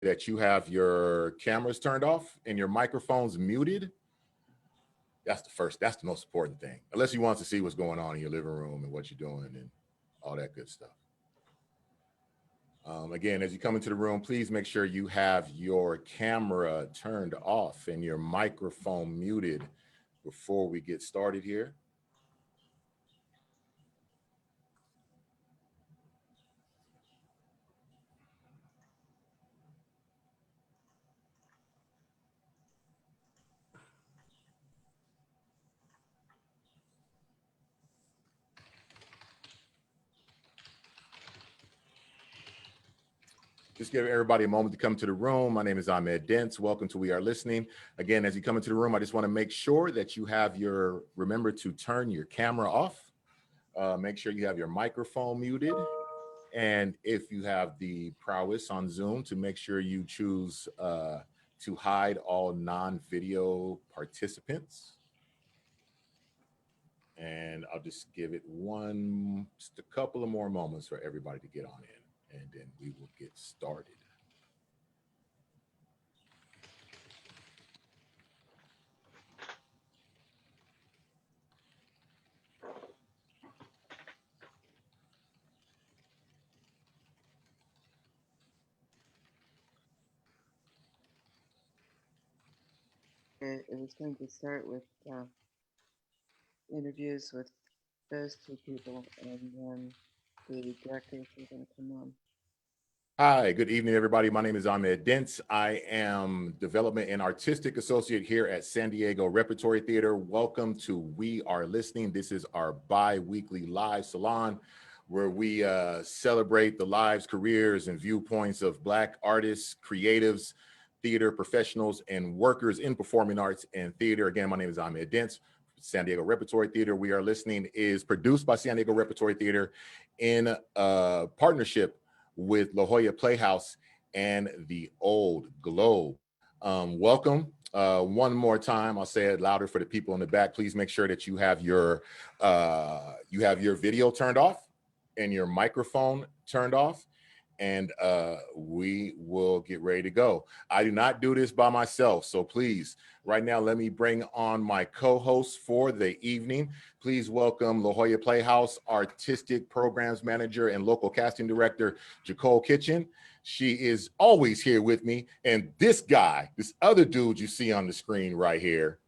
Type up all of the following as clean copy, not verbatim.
that you have your cameras turned off and your microphones muted. That's the most important thing. Unless you want to see what's going on in your living room and what you're doing and all that good stuff. Again, as you come into the room, please make sure you have your camera turned off and your microphone muted before we get started here. Just give everybody a moment to come to the room. My name is Ahmed Dents. Welcome to We Are Listening. Again, as you come into the room, I just want to make sure that you have remember to turn your camera off. Make sure you have your microphone muted. And if you have the prowess on Zoom, to make sure you choose to hide all non-video participants. And I'll just give it just a couple of more moments for everybody to get on in. And then we will get started. It was going to start with interviews with those two people, and then the directors are going to come on. Hi, good evening, everybody. My name is Ahmed Dents. I am Development and Artistic Associate here at San Diego Repertory Theatre. Welcome to We Are Listening. This is our bi-weekly live salon where we celebrate the lives, careers, and viewpoints of Black artists, creatives, theater professionals, and workers in performing arts and theater. Again, my name is Ahmed Dents. San Diego Repertory Theatre. We Are Listening is produced by San Diego Repertory Theatre in partnership with La Jolla Playhouse and the Old Globe. Welcome. One more time, I'll say it louder for the people in the back. Please make sure that you have your video turned off and your microphone turned off, and we will get ready to go. I do not do this by myself, so please, right now, let me bring on my co-host for the evening. Please welcome La Jolla Playhouse Artistic Programs Manager and Local Casting Director, Jacole Kitchen. She is always here with me. And this guy, this other dude you see on the screen right here,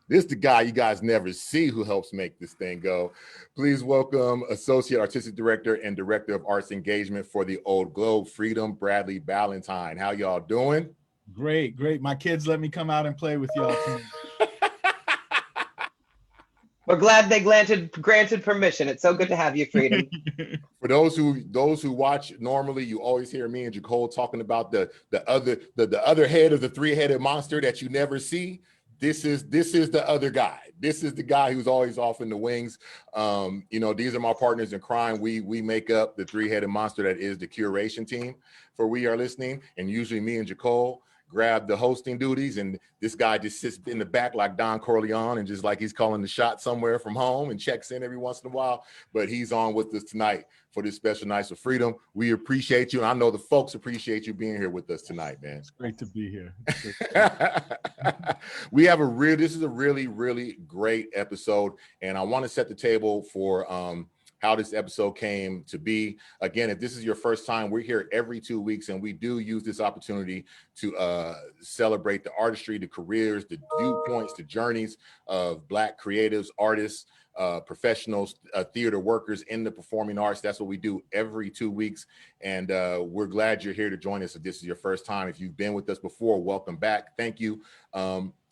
this is the guy you guys never see who helps make this thing go. Please welcome Associate Artistic Director and Director of Arts Engagement for the Old Globe, Freedome Bradley-Ballentine. How y'all doing? Great, great. My kids let me come out and play with y'all tonight. We're glad they granted permission. It's so good to have you, Freedome. For those who watch normally, you always hear me and Jacole talking about the other head of the three-headed monster that you never see. This is the other guy. This is the guy who's always off in the wings. These are my partners in crime. We make up the three-headed monster that is the curation team for We Are Listening. And usually me and Jacole grab the hosting duties, and this guy just sits in the back like Don Corleone and just like he's calling the shot somewhere from home and checks in every once in a while. But he's on with us tonight for this special Nights of Freedom. We appreciate you, and I know the folks appreciate you being here with us tonight, man. It's great to be here. This is a really, really great episode, and I want to set the table for how this episode came to be. Again, if this is your first time, we're here every 2 weeks, and we do use this opportunity to celebrate the artistry, the careers, the viewpoints, the journeys of Black creatives, artists, professionals, theater workers in the performing arts. That's what we do every 2 weeks. And we're glad you're here to join us if this is your first time. If you've been with us before, welcome back. Thank you.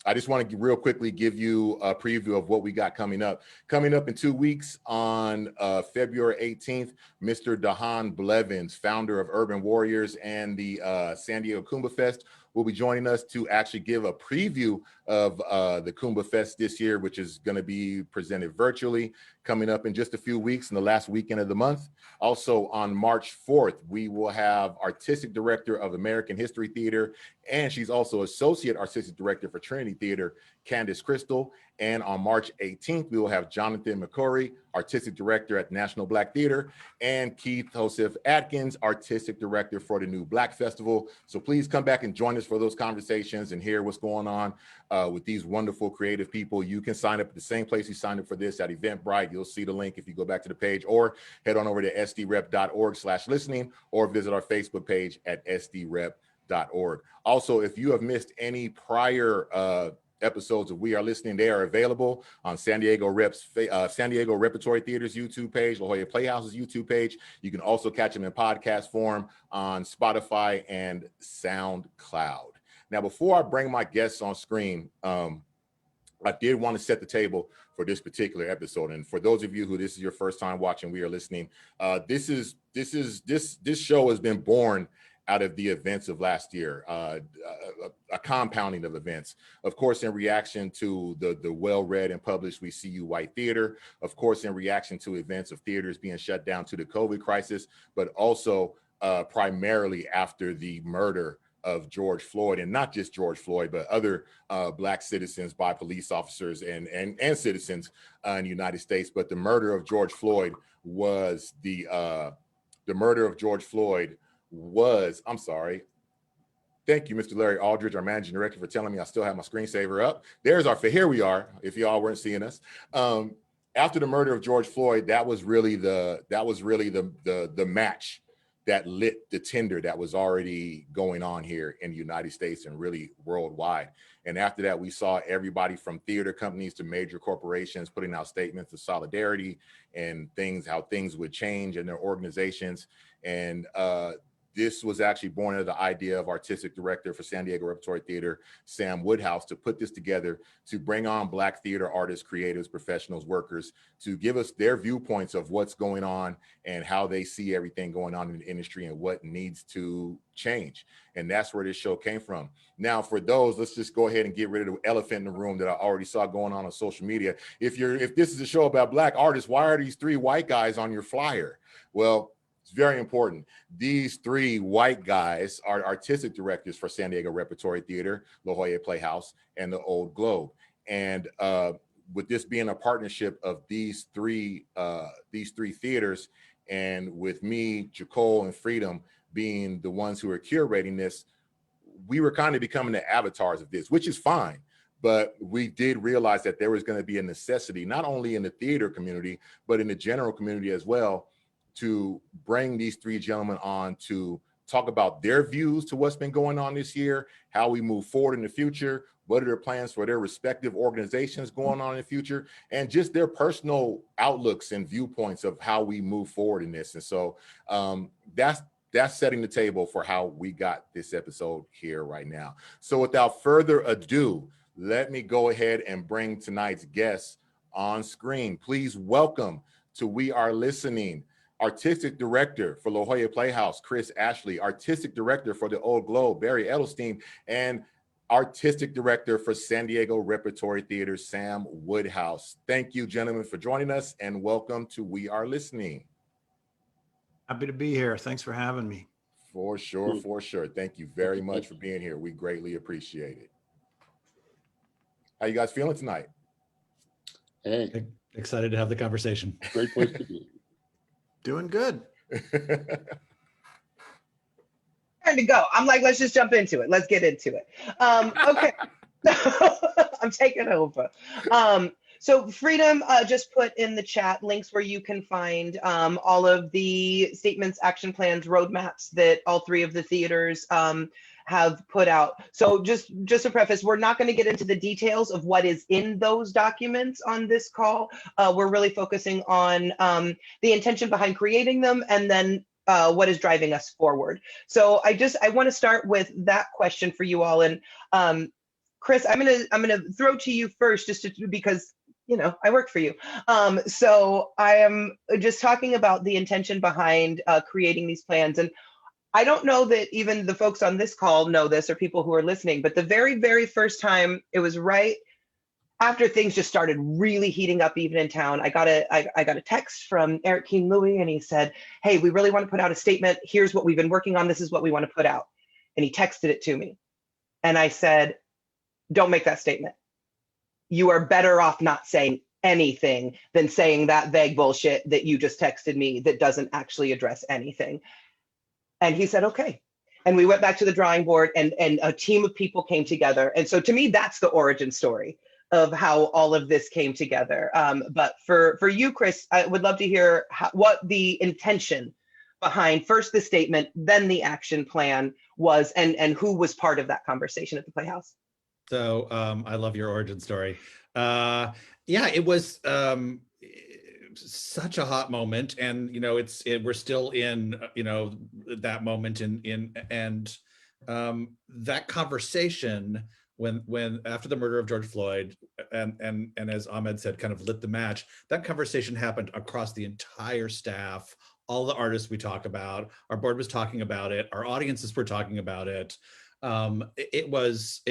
I just want to real quickly give you a preview of what we got coming up. Coming up in 2 weeks on February 18th, Mr. Dahan Blevins, founder of Urban Warriors and the San Diego Kumbah Fest, will be joining us to actually give a preview of the Kumbah Fest this year, which is going to be presented virtually, coming up in just a few weeks in the last weekend of the month. Also on March 4th, we will have Artistic Director of American History Theater, and she's also Associate Artistic Director for Trinity Theater, Candace Crystal. And on March 18th, we will have Jonathan McCurry, Artistic Director at the National Black Theater, and Keith Joseph Atkins, Artistic Director for the New Black Festival. So please come back and join us for those conversations and hear what's going on with these wonderful creative people. You can sign up at the same place you signed up for this at Eventbrite. You'll see the link if you go back to the page, or head on over to sdrep.org/listening, or visit our Facebook page at sdrep.org. Also, if you have missed any prior episodes of We Are Listening, they are available on San Diego Repertory Theater's YouTube page, La Jolla Playhouse's YouTube page. You can also catch them in podcast form on Spotify and SoundCloud. Now, before I bring my guests on screen, I did want to set the table for this particular episode. And for those of you who this is your first time watching We Are Listening, this show has been born out of the events of last year, a compounding of events. Of course, in reaction to the well-read and published We See You White Theater, of course, in reaction to events of theaters being shut down to the COVID crisis, but also primarily after the murder of George Floyd, and not just George Floyd, but other Black citizens by police officers and citizens in the United States. But the murder of George Floyd was I'm sorry. Thank you, Mr. Larry Aldridge, our managing director, for telling me I still have my screensaver up. Here we are, if y'all weren't seeing us. After the murder of George Floyd, that was really the match that lit the tinder that was already going on here in the United States and really worldwide. And after that, we saw everybody from theater companies to major corporations putting out statements of solidarity and how things would change in their organizations. And this was actually born out of the idea of Artistic Director for San Diego Repertory Theater, Sam Woodhouse, to put this together, to bring on Black theater artists, creatives, professionals, workers, to give us their viewpoints of what's going on and how they see everything going on in the industry and what needs to change. And that's where this show came from. Now, for those, let's just go ahead and get rid of the elephant in the room that I already saw going on social media. If this is a show about Black artists, why are these three white guys on your flyer? Well, it's very important. These three white guys are artistic directors for San Diego Repertory Theater, La Jolla Playhouse, and the Old Globe. And with this being a partnership of these three theaters, and with me, Jacole, and Freedome being the ones who are curating this, we were kind of becoming the avatars of this, which is fine. But we did realize that there was going to be a necessity, not only in the theater community, but in the general community as well, to bring these three gentlemen on to talk about their views to what's been going on this year, how we move forward in the future, what are their plans for their respective organizations going on in the future, and just their personal outlooks and viewpoints of how we move forward in this. And so that's setting the table for how we got this episode here right now. So without further ado, let me go ahead and bring tonight's guests on screen. Please welcome to We Are Listening, Artistic Director for La Jolla Playhouse, Chris Ashley, Artistic Director for the Old Globe, Barry Edelstein, and Artistic Director for San Diego Repertory Theater, Sam Woodhouse. Thank you, gentlemen, for joining us, and welcome to We Are Listening. Happy to be here. Thanks for having me. For sure, for sure. Thank you very much for being here. We greatly appreciate it. How you guys feeling tonight? Hey, Excited to have the conversation. great place to be. Doing good. Time to go. I'm like, let's just jump into it. Let's get into it. Okay. I'm taking over. So Freedome just put in the chat links where you can find all of the statements, action plans, roadmaps that all three of the theaters have put out. So just a preface, we're not going to get into the details of what is in those documents on this call. We're really focusing on the intention behind creating them, and then what is driving us forward. So I want to start with that question for you all. And Chris, I'm gonna throw to you first, because I work for you. So I am just talking about the intention behind creating these plans. And I don't know that even the folks on this call know this, or people who are listening, but the very, very first time, it was right after things just started really heating up, even in town, I got a text from Eric King Louie, and he said, "Hey, we really want to put out a statement. Here's what we've been working on. This is what we want to put out." And he texted it to me. And I said, "Don't make that statement. You are better off not saying anything than saying that vague bullshit that you just texted me that doesn't actually address anything. And he said, okay. And we went back to the drawing board, and a team of people came together. And so to me, that's the origin story of how all of this came together. But for you, Chris, I would love to hear what the intention behind first the statement, then the action plan was, and who was part of that conversation at the Playhouse. So I love your origin story. Yeah, it was such a hot moment, and we're still in that moment and that conversation when after the murder of George Floyd and as Ahmed said, kind of lit the match. That conversation happened across the entire staff, all the artists we talk about. Our board was talking about it. Our audiences were talking about it. It was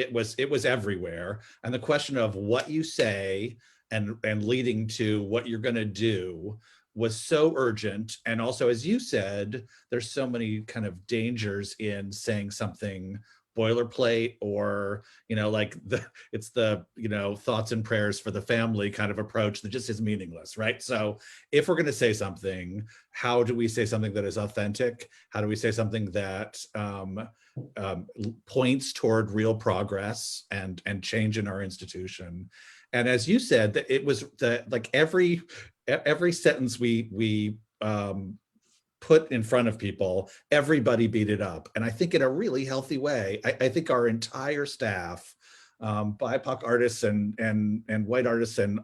everywhere. And the question of what you say and leading to what you're going to do was so urgent. And also, as you said, there's so many kind of dangers in saying something boilerplate, or it's the thoughts and prayers for the family kind of approach that just is meaningless, right? So if we're going to say something, how do we say something that is authentic? How do we say something that points toward real progress and change in our institution? And as you said, that it was every sentence we put in front of people, everybody beat it up. And I think in a really healthy way. I think our entire staff, BIPOC artists and white artists and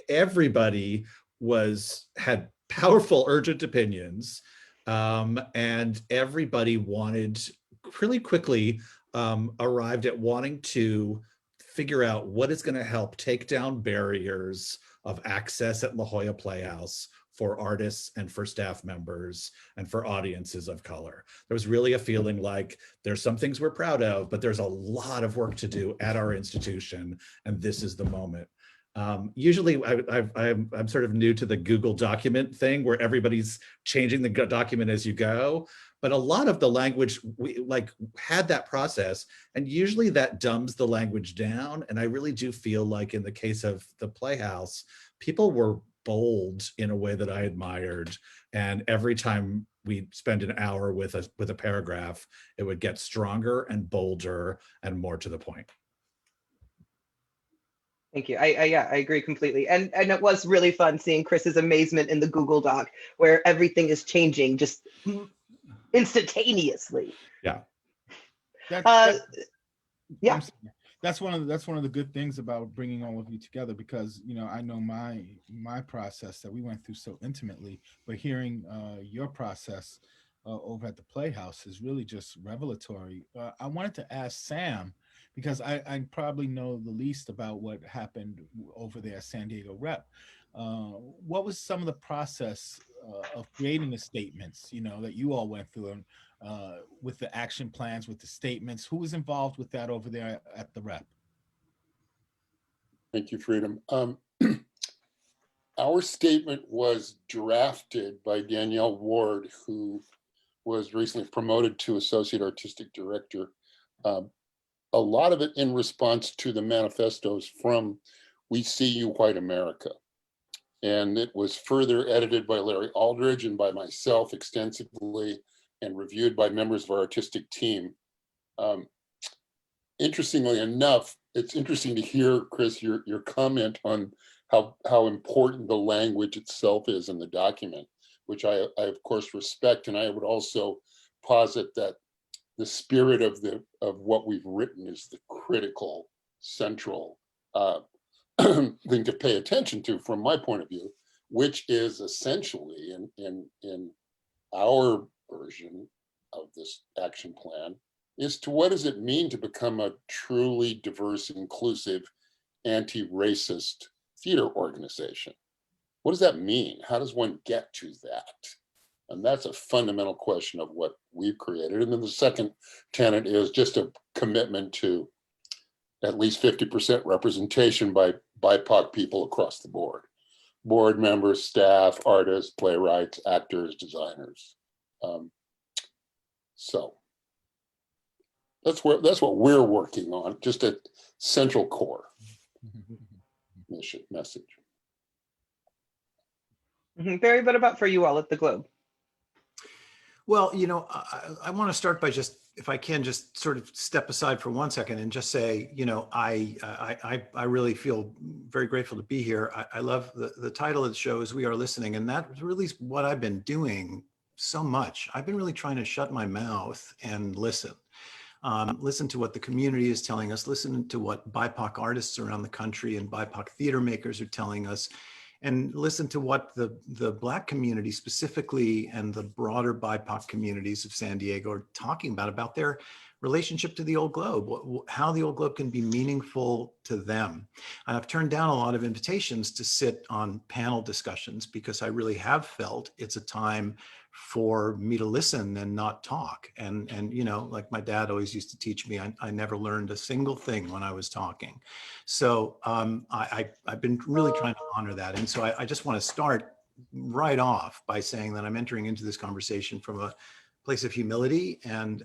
everybody had powerful, urgent opinions, and everybody wanted really quickly arrived at wanting to figure out what is going to help take down barriers of access at La Jolla Playhouse for artists and for staff members and for audiences of color. There was really a feeling like there's some things we're proud of, but there's a lot of work to do at our institution, and this is the moment. Usually I'm sort of new to the Google document thing where everybody's changing the document as you go, but a lot of the language, we had that process, and usually that dumbs the language down. And I really do feel like in the case of the Playhouse, people were bold in a way that I admired. And every time we spend an hour with a paragraph, it would get stronger and bolder and more to the point. Thank you. I agree completely. And it was really fun seeing Chris's amazement in the Google Doc where everything is changing just instantaneously. Yeah. Yeah. That's one of the good things about bringing all of you together, because I know my process that we went through so intimately, but hearing your process over at the Playhouse is really just revelatory. I wanted to ask Sam, because I probably know the least about what happened over there at San Diego Rep. What was some of the process of creating the statements, that you all went through, and with the action plans, with the statements? Who was involved with that over there at the Rep? Thank you, Freedom. Our statement was drafted by Danielle Ward, who was recently promoted to Associate Artistic Director. A lot of it in response to the manifestos from We See You, White America. And it was further edited by Larry Aldridge and by myself extensively, and reviewed by members of our artistic team. Interestingly enough, it's interesting to hear, Chris, your comment on how important the language itself is in the document, which I of course respect. And I would also posit that the spirit of what we've written is the critical, central thing to pay attention to from my point of view, which is essentially in our version of this action plan, is to what does it mean to become a truly diverse, inclusive, anti-racist theater organization? What does that mean? How does one get to that? And that's a fundamental question of what we've created. And then the second tenet is just a commitment to at least 50% representation by BIPOC people across the board. Board members, staff, artists, playwrights, actors, designers. So That's what we're working on, just a central core message. Barry, what about for you all at the Globe? Well, I want to start by just, if I can, just sort of step aside for 1 second and just say, I really feel very grateful to be here. I love the title of the show is We Are Listening, and that's really what I've been doing so much. I've been really trying to shut my mouth and listen. Listen to what the community is telling us, listen to what BIPOC artists around the country and BIPOC theater makers are telling us, and listen to what the Black community specifically and the broader BIPOC communities of San Diego are talking about their relationship to the Old Globe, how the Old Globe can be meaningful to them. And I've turned down a lot of invitations to sit on panel discussions because I really have felt it's a time for me to listen and not talk. And like my dad always used to teach me, I never learned a single thing when I was talking. So I've been really trying to honor that. And so I just want to start right off by saying that I'm entering into this conversation from a place of humility and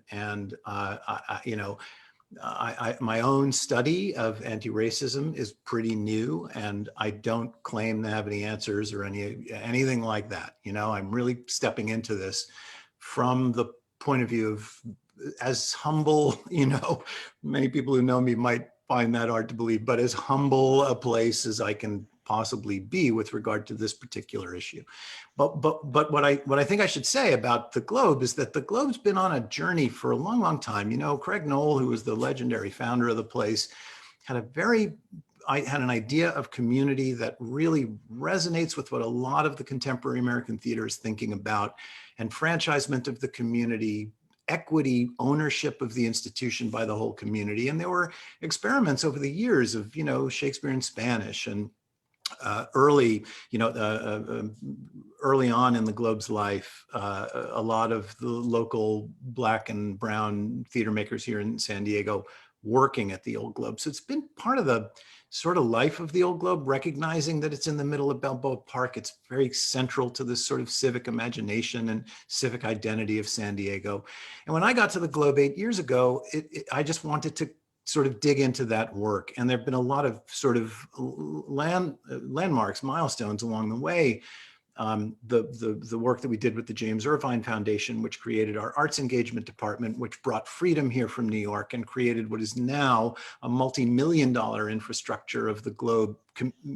my own study of anti-racism is pretty new, and I don't claim to have any answers or anything like that. I'm really stepping into this from the point of view of as humble, many people who know me might find that hard to believe, but as humble a place as I can possibly be with regard to this particular issue. But what I think I should say about the Globe is that the Globe's been on a journey for a long, long time. Craig Knoll, who was the legendary founder of the place, had an idea of community that really resonates with what a lot of the contemporary American theater is thinking about, enfranchisement of the community, equity, ownership of the institution by the whole community. And there were experiments over the years of, Shakespeare in Spanish and early on in the Globe's life, a lot of the local Black and brown theater makers here in San Diego working at the Old Globe. So it's been part of the sort of life of the Old Globe, recognizing that it's in the middle of Balboa Park. It's very central to this sort of civic imagination and civic identity of San Diego. And when I got to the Globe 8 years ago, I just wanted to sort of dig into that work. And there've been a lot of sort of landmarks, milestones along the way. The work that we did with the James Irvine Foundation, which created our arts engagement department, which brought freedom here from New York and created what is now a multi-million-dollar infrastructure of the Globe,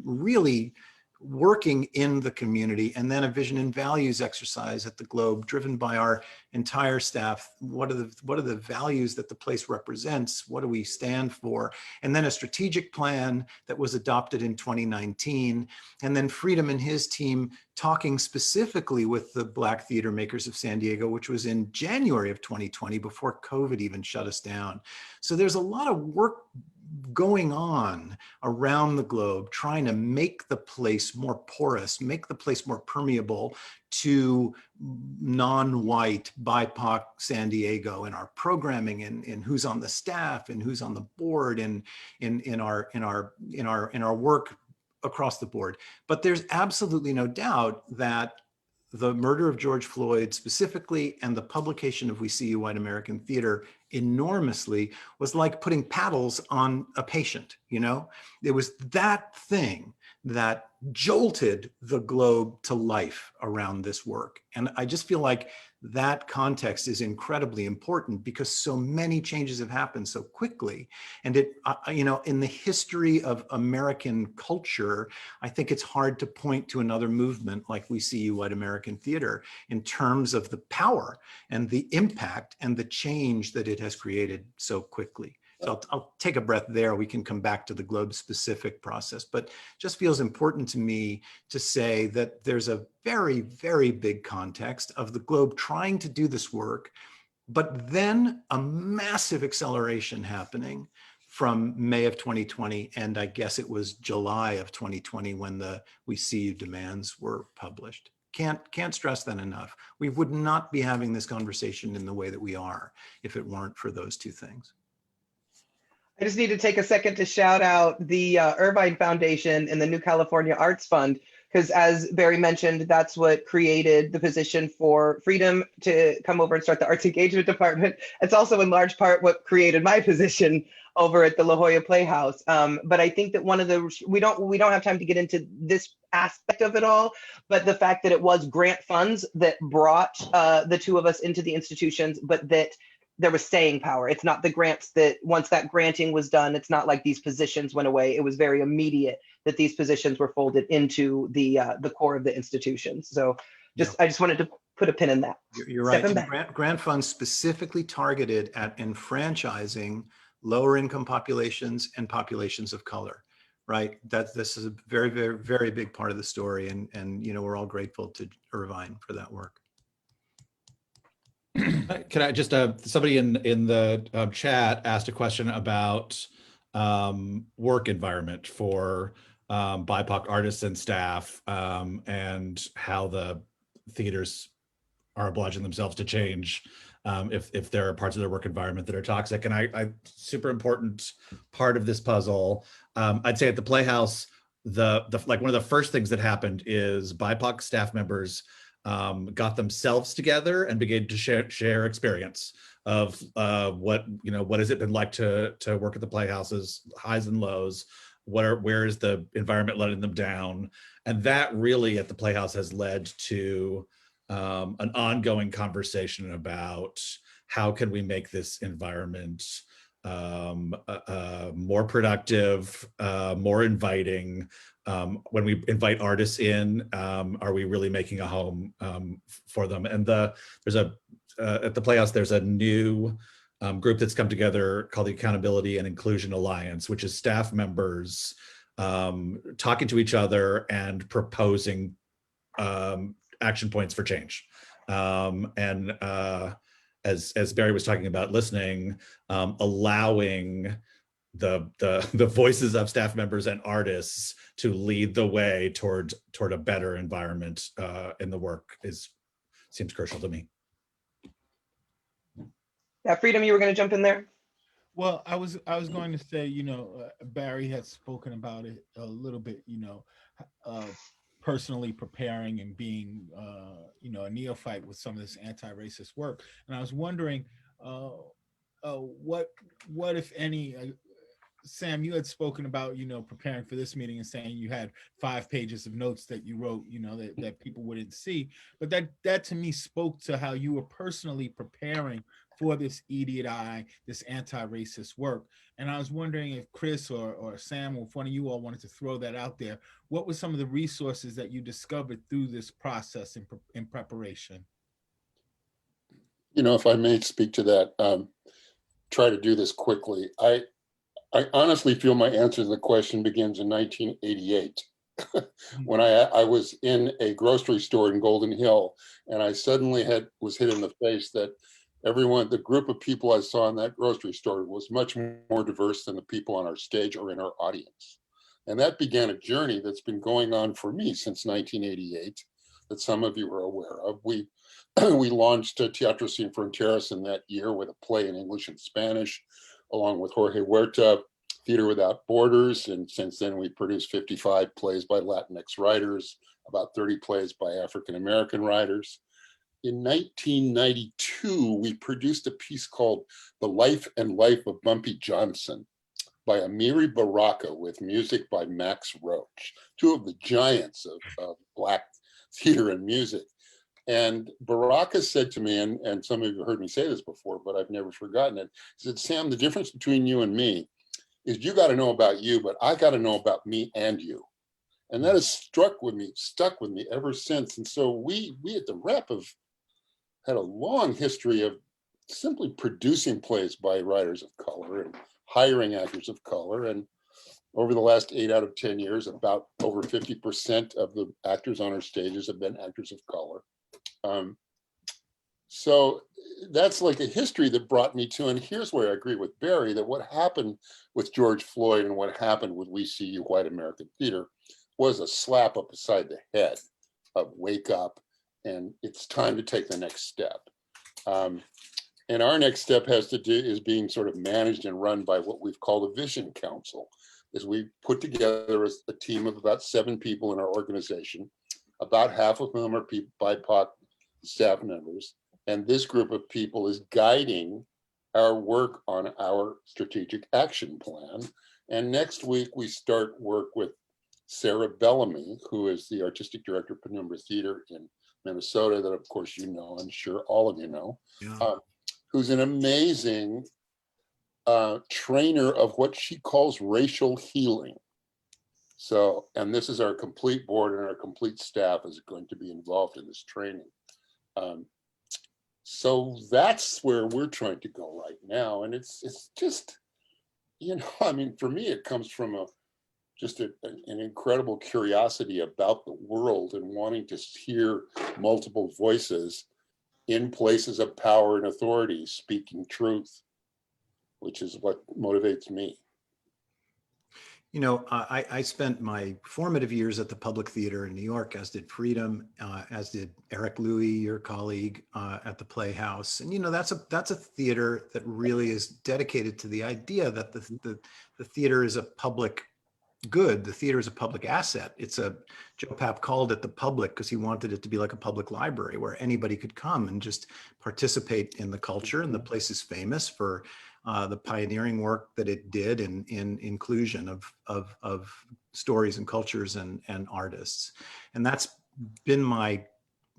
really working in the community, and then a vision and values exercise at the Globe driven by our entire staff. What are the values that the place represents? What do we stand for? And then a strategic plan that was adopted in 2019. And then Freedom and his team talking specifically with the Black theater makers of San Diego, which was in January of 2020, before COVID even shut us down. So there's a lot of work going on around the Globe, trying to make the place more porous, make the place more permeable to non-white BIPOC San Diego in our programming and who's on the staff and who's on the board and in our work across the board. But there's absolutely no doubt that the murder of George Floyd specifically and the publication of We See You White American Theater enormously was like putting paddles on a patient, It was that thing that jolted the Globe to life around this work. And I just feel like that context is incredibly important because so many changes have happened so quickly. And in the history of American culture, I think it's hard to point to another movement like We See You White American Theater in terms of the power and the impact and the change that it has created so quickly. So I'll take a breath there. We can come back to the Globe specific process, but just feels important to me to say that there's a very, very big context of the Globe trying to do this work, but then a massive acceleration happening from May of 2020. And I guess it was July of 2020 when the We See You demands were published. Can't stress that enough. We would not be having this conversation in the way that we are if it weren't for those two things. I just need to take a second to shout out the Irvine Foundation and the New California Arts Fund because as Barry mentioned, that's what created the position for Freedom to come over and start the arts engagement department. It's also in large part what created my position over at the La Jolla Playhouse. But I think that one of the, we don't have time to get into this aspect of it all, but the fact that it was grant funds that brought the two of us into the institutions, but that there was staying power. It's not the grants that once that granting was done, it's not like these positions went away. It was very immediate that these positions were folded into the core of the institutions. So I just wanted to put a pin in that. You're right. And grant funds specifically targeted at enfranchising lower income populations and populations of color, right? This is a very, very, very big part of the story. And you know, we're all grateful to Irvine for that work. Can I just, somebody in the chat asked a question about work environment for BIPOC artists and staff, and how the theaters are obliging themselves to change if there are parts of their work environment that are toxic. And I super important part of this puzzle, I'd say at the Playhouse, like one of the first things that happened is BIPOC staff members got themselves together and began to share experience of what has it been like to work at the Playhouse's highs and lows, where is the environment letting them down, and that really at the Playhouse has led to an ongoing conversation about how can we make this environment more productive, more inviting. When we invite artists in, are we really making a home for them? And there's at the Playhouse, there's a new group that's come together called the Accountability and Inclusion Alliance, which is staff members talking to each other and proposing action points for change. As Barry was talking about listening, allowing the voices of staff members and artists to lead the way toward a better environment in the work seems crucial to me. Yeah, Freedom, you were going to jump in there? Well, I was going to say, Barry had spoken about it a little bit, personally preparing and being, a neophyte with some of this anti-racist work. And I was wondering, what if any, Sam, you had spoken about, preparing for this meeting and saying you had 5 pages of notes that you wrote, that people wouldn't see. But that to me spoke to how you were personally preparing for this EDI, this anti-racist work. And I was wondering if Chris or Sam, or if one of you all wanted to throw that out there, what were some of the resources that you discovered through this process in preparation? If I may speak to that, try to do this quickly. I honestly feel my answer to the question begins in 1988. When I was in a grocery store in Golden Hill, and I suddenly was hit in the face that the group of people I saw in that grocery store was much more diverse than the people on our stage or in our audience. And that began a journey that's been going on for me since 1988, that some of you are aware of. We launched Teatro Sin Fronteras in that year with a play in English and Spanish, along with Jorge Huerta, Theater Without Borders. And since then, we produced 55 plays by Latinx writers, about 30 plays by African-American writers. In 1992, we produced a piece called The Life and Life of Bumpy Johnson by Amiri Baraka, with music by Max Roach, two of the giants of Black theater and music. And Baraka said to me, and some of you heard me say this before, but I've never forgotten it. He said, Sam, the difference between you and me is you got to know about you, but I got to know about me and you. And that has stuck with me ever since. And so we at the Rep have had a long history of simply producing plays by writers of color and hiring actors of color. And over the last 8 out of 10 years, about over 50% of the actors on our stages have been actors of color. So that's like a history that brought me to, and here's where I agree with Barry, that what happened with George Floyd and what happened with We See You White American Theater was a slap up beside the head of wake up, and it's time to take the next step. And our next step is being sort of managed and run by what we've called a Vision Council, is we put together a team of about 7 people in our organization, about half of whom are BIPOC staff members. And this group of people is guiding our work on our strategic action plan. And next week, we start work with Sarah Bellamy, who is the artistic director of Penumbra Theater in Minnesota, that of course you know, I'm sure all of you know, Yeah. who's an amazing trainer of what she calls racial healing. So, and this is our complete board, and our complete staff is going to be involved in this training. So that's where we're trying to go right now. And it's just, you know, I mean, for me, it comes from an incredible curiosity about the world and wanting to hear multiple voices in places of power and authority speaking truth, which is what motivates me. You know, I spent my formative years at the Public Theater in New York, as did Freedom, as did Eric Louie, your colleague, at the Playhouse. And, you know, that's a theater that really is dedicated to the idea that the theater is a public good. The theater is a public asset. Joe Papp called it the public because he wanted it to be like a public library where anybody could come and just participate in the culture. And the place is famous for the pioneering work that it did in inclusion of stories and cultures and artists. And that's been my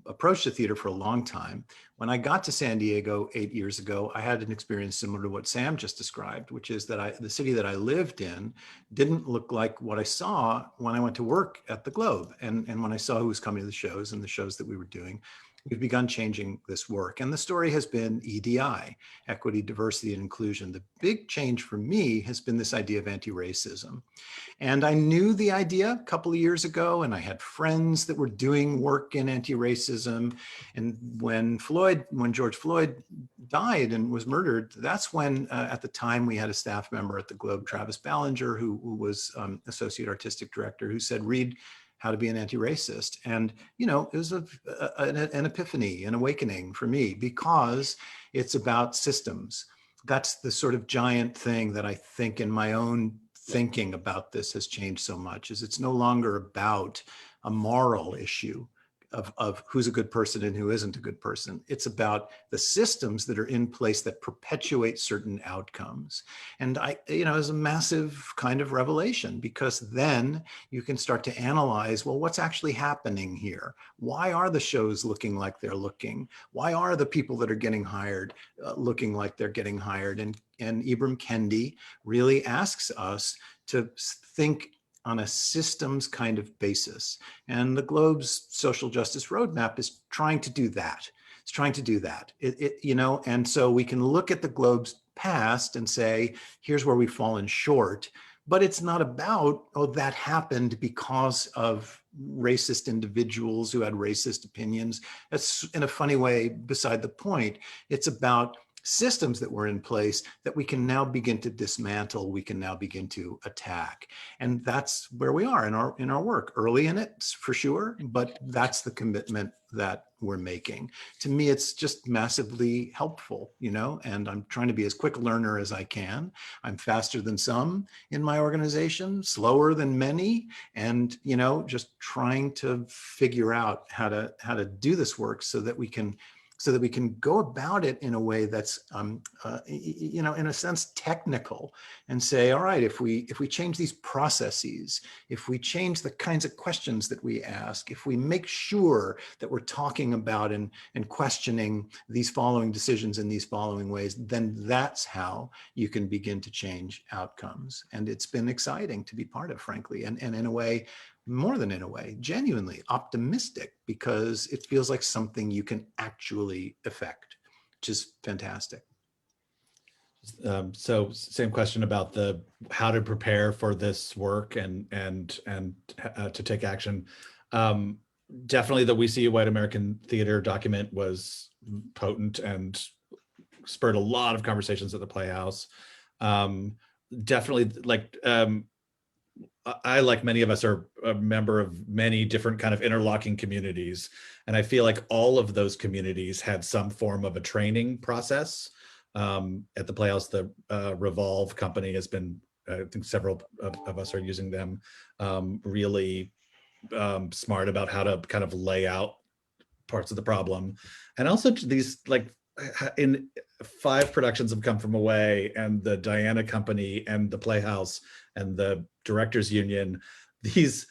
approach to theater for a long time. When I got to San Diego 8 years ago, I had an experience similar to what Sam just described, which is that the city that I lived in didn't look like what I saw when I went to work at the Globe. And when I saw who was coming to the shows and the shows that we were doing, we've begun changing this work. And the story has been EDI, equity, diversity, and inclusion. The big change for me has been this idea of anti-racism. And I knew the idea a couple of years ago, and I had friends that were doing work in anti-racism. And when George Floyd died and was murdered, that's when, at the time, we had a staff member at the Globe, Travis Ballinger, who was associate artistic director, who said, read How to Be an Anti-Racist. And, you know, it was an epiphany, an awakening for me, because it's about systems. That's the sort of giant thing that I think in my own thinking about this has changed so much, is it's no longer about a moral issue of who's a good person and who isn't a good person. It's about the systems that are in place that perpetuate certain outcomes. And it's a massive kind of revelation, because then you can start to analyze, well, what's actually happening here? Why are the shows looking like they're looking? Why are the people that are getting hired looking like they're getting hired? And Ibram Kendi really asks us to think on a systems kind of basis. And the Globe's social justice roadmap is trying to do that. It's trying to do that. And so we can look at the Globe's past and say, here's where we've fallen short. But it's not about, oh, that happened because of racist individuals who had racist opinions. That's, in a funny way, beside the point. It's about systems that were in place that we can now begin to dismantle, we can now begin to attack. And that's where we are in our work, early in it for sure, but that's the commitment that we're making. To me, it's just massively helpful, and I'm trying to be as quick a learner as I can. I'm faster than some in my organization, slower than many, and, just trying to figure out how to do this work so that we can go about it in a way that's, in a sense, technical, and say, all right, if we change these processes, if we change the kinds of questions that we ask, if we make sure that we're talking about and questioning these following decisions in these following ways, then that's how you can begin to change outcomes. And it's been exciting to be part of, frankly, and in a way, more than in a way, genuinely optimistic, because it feels like something you can actually affect, which is fantastic. So same question about how to prepare for this work and to take action. Definitely the We See a White American Theater document was potent and spurred a lot of conversations at the Playhouse. Definitely, I, like many of us, are a member of many different kind of interlocking communities. And I feel like all of those communities had some form of a training process. At the Playhouse, the Revolve company has been I think several of us are using them, really smart about how to kind of lay out parts of the problem. And also these, like, in 5 productions have come from away, and the Diana Company and the Playhouse and the Directors Union, these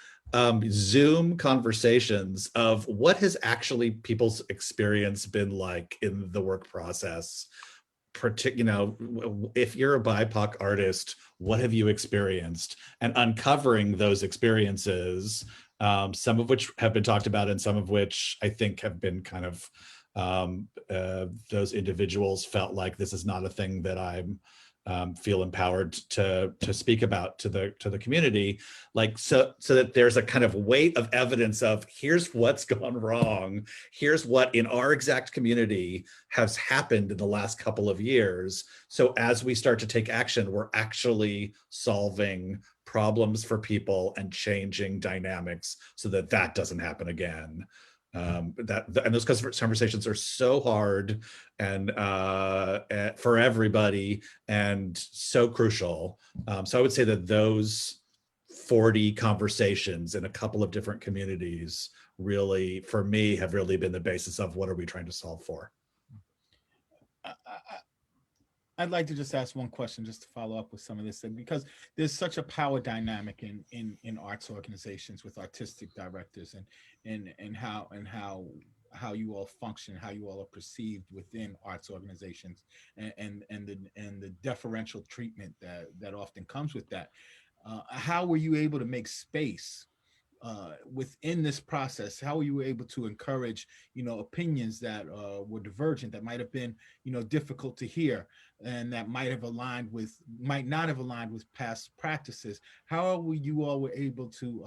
Zoom conversations of what has actually people's experience been like in the work process. You know, if you're a BIPOC artist, what have you experienced? And uncovering those experiences, some of which have been talked about and some of which I think have been kind of, those individuals felt like this is not a thing that I'm feel empowered to speak about to the community, like so that there's a kind of weight of evidence of here's what's gone wrong, here's what in our exact community has happened in the last couple of years. So as we start to take action, we're actually solving problems for people and changing dynamics so that that doesn't happen again. And those conversations are so hard and for everybody and so crucial. So I would say that those 40 conversations in a couple of different communities really, for me, have really been the basis of what are we trying to solve for. I'd like to just ask one question just to follow up with some of this, because there's such a power dynamic in arts organizations with artistic directors and how you all function, how you all are perceived within arts organizations, and the deferential treatment that often comes with that. How were you able to make space within this process? How were you able to encourage, opinions that were divergent, that might have been, difficult to hear, and that might not have aligned with past practices? How were you all able to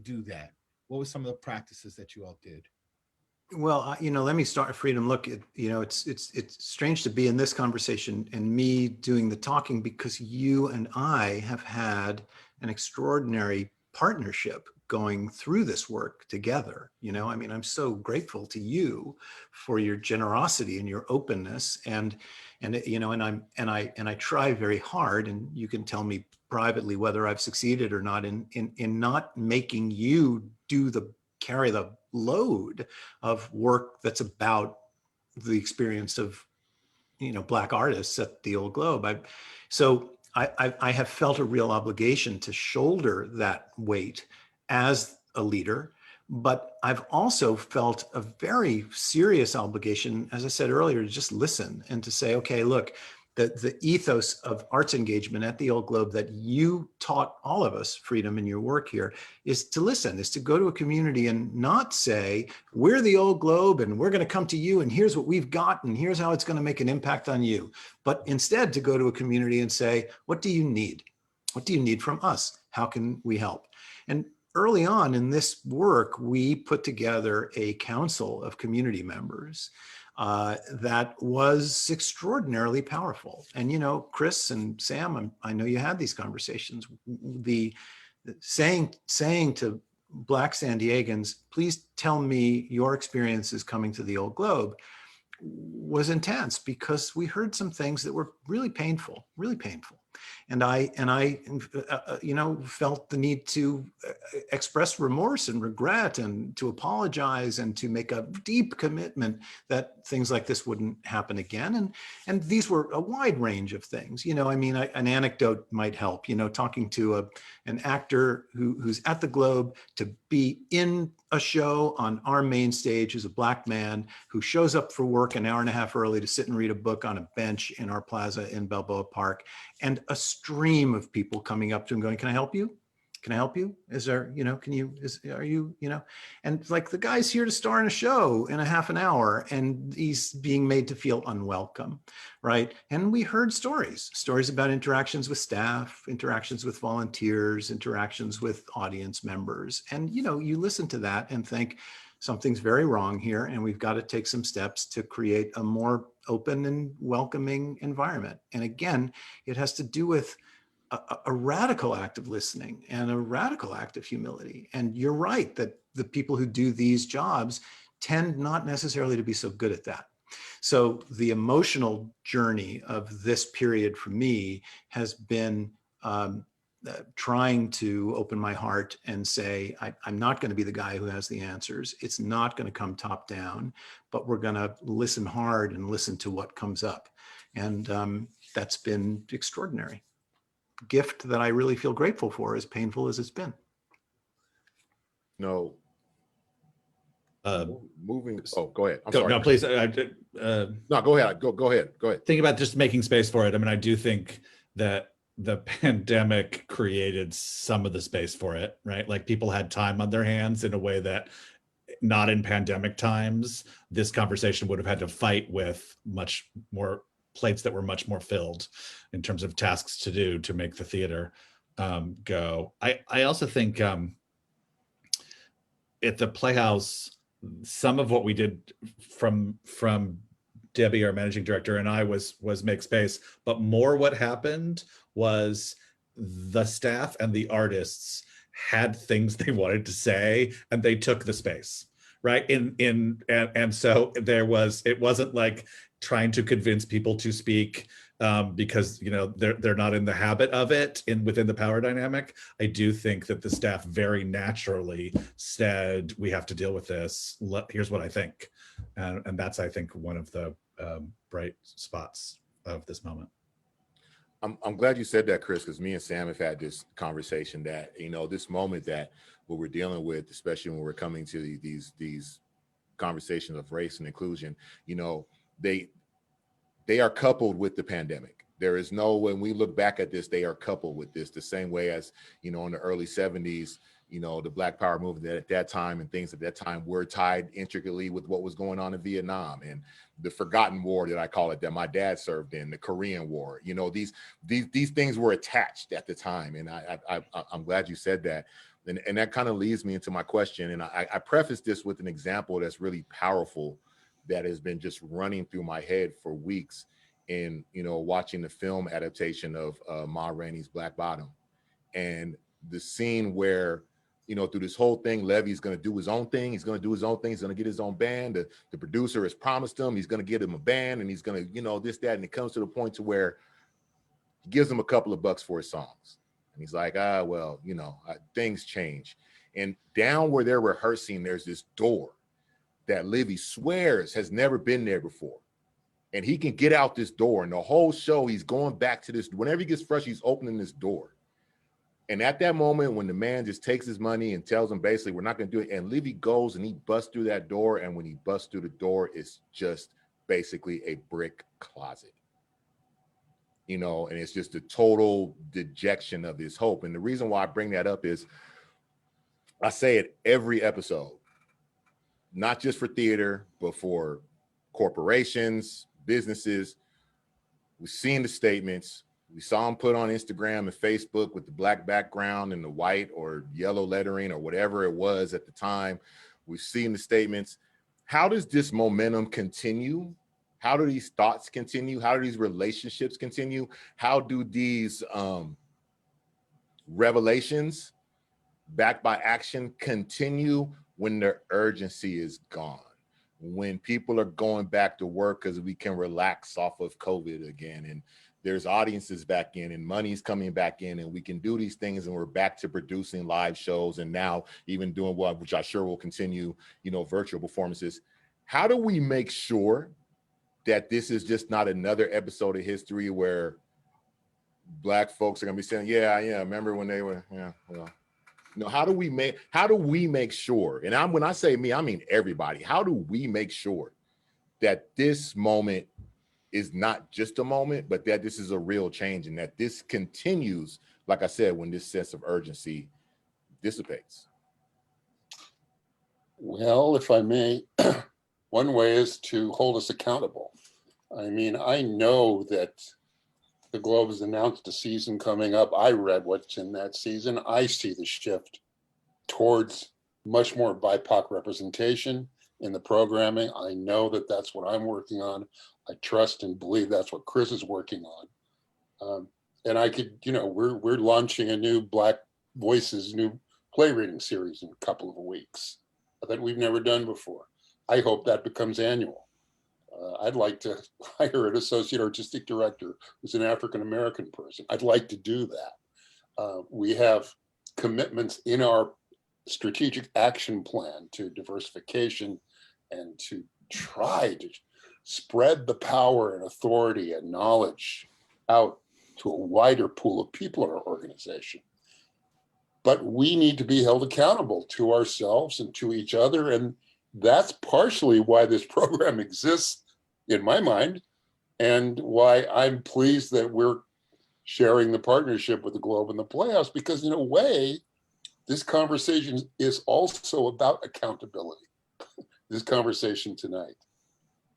do that? What were some of the practices that you all did? Well, let me start, Freedom. Look, it's strange to be in this conversation and me doing the talking, because you and I have had an extraordinary partnership going through this work together. I'm so grateful to you for your generosity and your openness, and I try very hard, and you can tell me privately whether I've succeeded or not in not making you carry the load of work that's about the experience of Black artists at the Old Globe. I have felt a real obligation to shoulder that weight as a leader, but I've also felt a very serious obligation, as I said earlier, to just listen and to say, okay, look, the ethos of arts engagement at the Old Globe that you taught all of us, Freedom, in your work here, is to listen, is to go to a community and not say, we're the Old Globe and we're going to come to you and here's what we've got and here's how it's going to make an impact on you. But instead to go to a community and say, what do you need? What do you need from us? How can we help? And early on in this work, we put together a council of community members that was extraordinarily powerful. And, Chris and Sam, I know you had these conversations. The saying to Black San Diegans, please tell me your experiences coming to the Old Globe, was intense, because we heard some things that were really painful. And I felt the need to express remorse and regret and to apologize and to make a deep commitment that things like this wouldn't happen again. And these were a wide range of things. An anecdote might help, talking to an actor who's at the Globe to be in a show on our main stage, who's a Black man who shows up for work an hour and a half early to sit and read a book on a bench in our plaza in Balboa Park, and a stream of people coming up to him going, can I help you? Can I help you? Is there, are you, and like, the guy's here to star in a show in a half an hour and he's being made to feel unwelcome, right? And we heard stories about interactions with staff, interactions with volunteers, interactions with audience members. And, you listen to that and think something's very wrong here and we've got to take some steps to create a more open and welcoming environment. And again, it has to do with a radical act of listening and a radical act of humility. And you're right that the people who do these jobs tend not necessarily to be so good at that. So the emotional journey of this period for me has been trying to open my heart and say, I'm not going to be the guy who has the answers. It's not going to come top down, but we're going to listen hard and listen to what comes up. And that's been extraordinary. Gift that I really feel grateful for, as painful as it's been. No. Uh, Moving. Oh, go ahead. I'm go, sorry. no, please. No, go ahead. Go ahead. Go ahead. Think about just making space for it. I mean, I do think that the pandemic created some of the space for it, right? Like people had time on their hands in a way that not in pandemic times, this conversation would have had to fight with much more plates that were much more filled in terms of tasks to do to make the theater go. I also think at the Playhouse, some of what we did from Debbie, our managing director, and I was make space, but more what happened was the staff and the artists had things they wanted to say and they took the space, right? And so it wasn't like trying to convince people to speak because they're not in the habit of it within the power dynamic. I do think that the staff very naturally said, we have to deal with this. Here's what I think. And that's, I think, one of the bright spots of this moment. I'm glad you said that, Chris, because me and Sam have had this conversation that, this moment that what we're dealing with, especially when we're coming to these conversations of race and inclusion, they are coupled with the pandemic. There is when we look back at this, they are coupled with this the same way as, in the early 70s, the Black Power movement at that time and things at that time were tied intricately with what was going on in Vietnam and the forgotten war that I call it, that my dad served in, the Korean War. These things were attached at the time. And I'm glad you said that. And that kind of leads me into my question. And I preface this with an example that's really powerful that has been just running through my head for weeks in, watching the film adaptation of Ma Rainey's Black Bottom. And the scene where, through this whole thing, Levy's going to do his own thing. He's going to do his own thing. He's going to get his own band. The producer has promised him he's going to get him a band and he's going to, this, that. And it comes to the point to where he gives him a couple of bucks for his songs. And he's like, things change. And down where they're rehearsing, there's this door that Levy swears has never been there before. And he can get out this door. And the whole show, he's going back to this. Whenever he gets frustrated, he's opening this door. And at that moment, when the man just takes his money and tells him basically, we're not going to do it. And Levy goes and he busts through that door. And when he busts through the door, it's just basically a brick closet. And it's just a total dejection of his hope. And the reason why I bring that up is I say it every episode, not just for theater, but for corporations, businesses. We've seen the statements. We saw them put on Instagram and Facebook with the black background and the white or yellow lettering or whatever it was at the time. We've seen the statements. How does this momentum continue? How do these thoughts continue? How do these relationships continue? How do these revelations backed by action continue when the urgency is gone? When people are going back to work because we can relax off of COVID again, and there's audiences back in and money's coming back in and we can do these things and we're back to producing live shows and now even doing which I sure will continue, virtual performances. How do we make sure that this is just not another episode of history where Black folks are gonna be saying, yeah, remember when they were, how do we make sure, and when I say me, I mean everybody, how do we make sure that this moment is not just a moment, but that this is a real change and that this continues, like I said, when this sense of urgency dissipates? Well, if I may, one way is to hold us accountable. I mean, I know that the Globe has announced a season coming up. I read what's in that season. I see the shift towards much more BIPOC representation in the programming. I know that that's what I'm working on. I trust and believe that's what Chris is working on. And I could, we're launching a new Black Voices, new play reading series in a couple of weeks that we've never done before. I hope that becomes annual. I'd like to hire an associate artistic director who's an African-American person. I'd like to do that. We have commitments in our strategic action plan to diversification and to try to spread the power and authority and knowledge out to a wider pool of people in our organization. But we need to be held accountable to ourselves and to each other. And that's partially why this program exists in my mind, and why I'm pleased that we're sharing the partnership with the Globe and the Playhouse, because in a way, this conversation is also about accountability. This conversation tonight,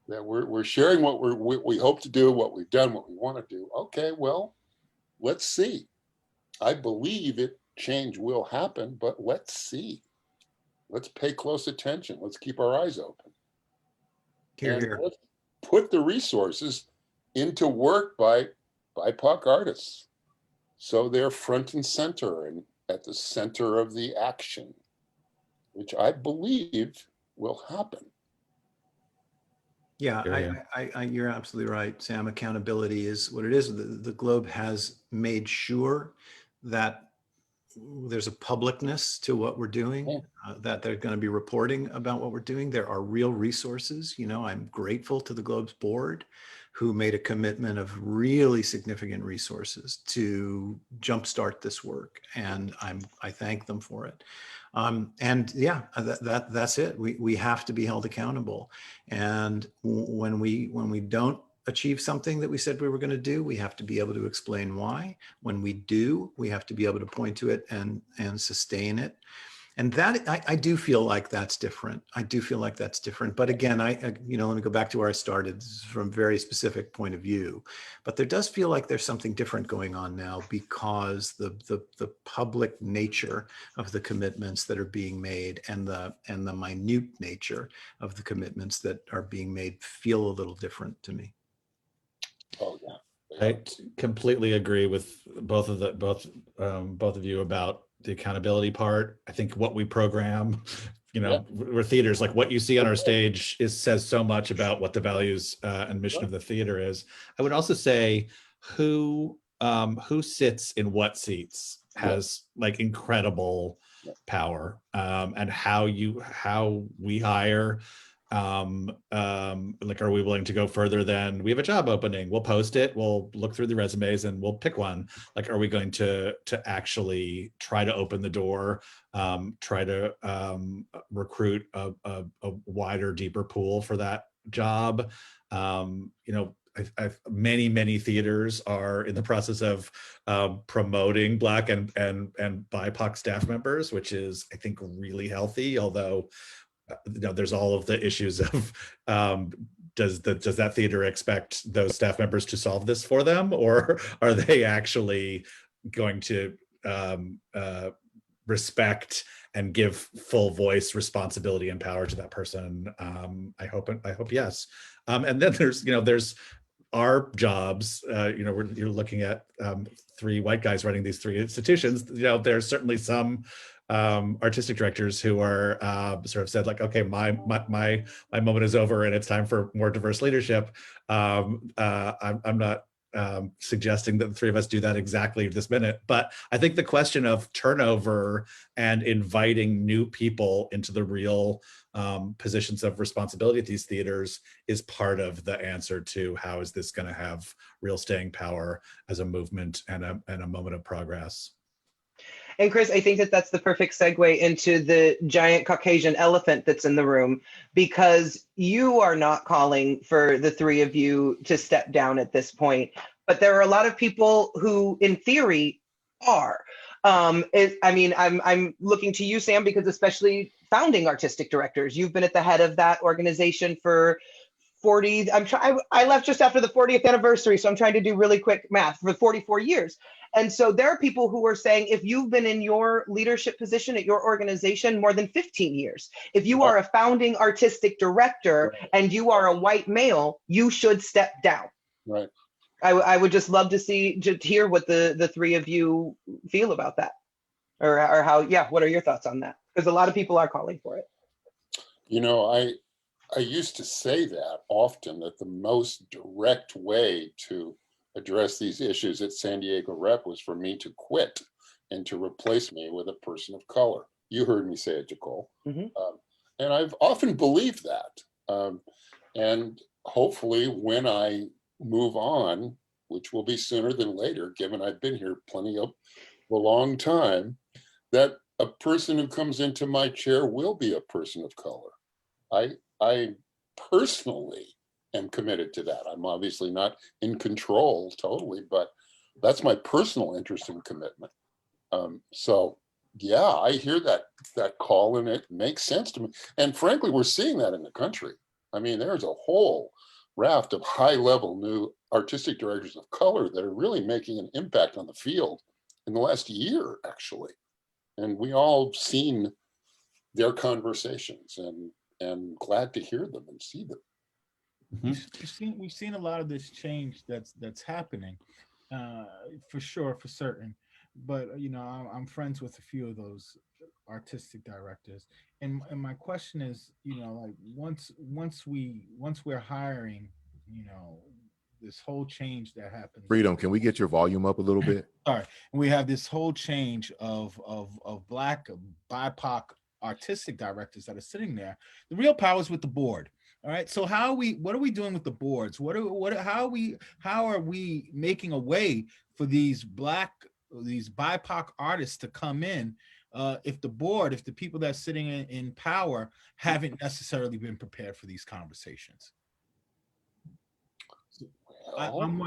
that we're sharing what we hope to do, what we've done, what we want to do. Okay, well, let's see. I believe change will happen, but let's see. Let's pay close attention. Let's keep our eyes open. Here, And here. let's put the resources into work by BIPOC artists, so they're front and center and at the center of the action, which I believe will happen. Yeah, you're absolutely right, Sam. Accountability is what it is. The Globe has made sure that there's a publicness to what we're doing, that they're going to be reporting about what we're doing. There are real resources. You know, I'm grateful to the Globe's board, who made a commitment of really significant resources to jumpstart this work, and I thank them for it. And yeah, that's it. We have to be held accountable, and when we don't achieve something that we said we were going to do, we have to be able to explain why. When we do, we have to be able to point to it and sustain it. And that I do feel like that's different. I do feel like that's different. But again, let me go back to where I started. This is from a very specific point of view. But there does feel like there's something different going on now, because the public nature of the commitments that are being made and the minute nature of the commitments that are being made feel a little different to me. Oh yeah. I completely agree with both of you about the accountability part. I think what we program, we're theaters, like what you see on our stage says so much about what the values and mission of the theater is. I would also say who sits in what seats has like incredible power, and how we hire. Like, are we willing to go further than we have a job opening? We'll post it, we'll look through the resumes and we'll pick one. Like, are we going to actually try to open the door, try to recruit a wider, deeper pool for that job? Many theaters are in the process of promoting Black and BIPOC staff members, which is, I think, really healthy, although there's all of the issues of does that theater expect those staff members to solve this for them, or are they actually going to respect and give full voice, responsibility, and power to that person? I hope yes. And then there's our jobs. You're looking at 3 white guys running these 3 institutions. There's certainly some artistic directors who are sort of said, like, okay, my moment is over and it's time for more diverse leadership. I'm not suggesting that the 3 of us do that exactly this minute, but I think the question of turnover and inviting new people into the real positions of responsibility at these theaters is part of the answer to how is this going to have real staying power as a movement and a moment of progress. And Chris, I think that's the perfect segue into the giant Caucasian elephant that's in the room, because you are not calling for the 3 of you to step down at this point, but there are a lot of people who, in theory, are. I'm looking to you, Sam, because especially founding artistic directors, you've been at the head of that organization for 40. I left just after the 40th anniversary, so I'm trying to do really quick math, for 44 years. And so there are people who are saying, if you've been in your leadership position at your organization more than 15 years, if you are a founding artistic director and you are a white male, you should step down. Right. I would just love to hear what the 3 of you feel about that, or how, what are your thoughts on that? Because a lot of people are calling for it. I used to say that often, that the most direct way to address these issues at San Diego Rep was for me to quit and to replace me with a person of color. You heard me say it, Jacole. Mhm. And I've often believed that. And hopefully when I move on, which will be sooner than later, given I've been here plenty of a long time, that a person who comes into my chair will be a person of color. I personally am committed to that. I'm obviously not in control totally, but that's my personal interest and commitment. So yeah, I hear that call, and it makes sense to me. And frankly, we're seeing that in the country. I mean, there's a whole raft of high-level new artistic directors of color that are really making an impact on the field in the last year, actually. And we all seen their conversations, and glad to hear them and see them. We've seen a lot of this change that's happening, for sure, for certain. But you know, I'm friends with a few of those artistic directors, and my question is, you know, like once we're hiring, you know, this whole change that happens. Freedom, can we get your volume up a little bit? Sorry, we have this whole change of Black BIPOC artistic directors that are sitting there. The real power is with the board. All right. So what are we doing with the boards? How are we making a way for these BIPOC artists to come in, if the people that are sitting in power haven't necessarily been prepared for these conversations? I'm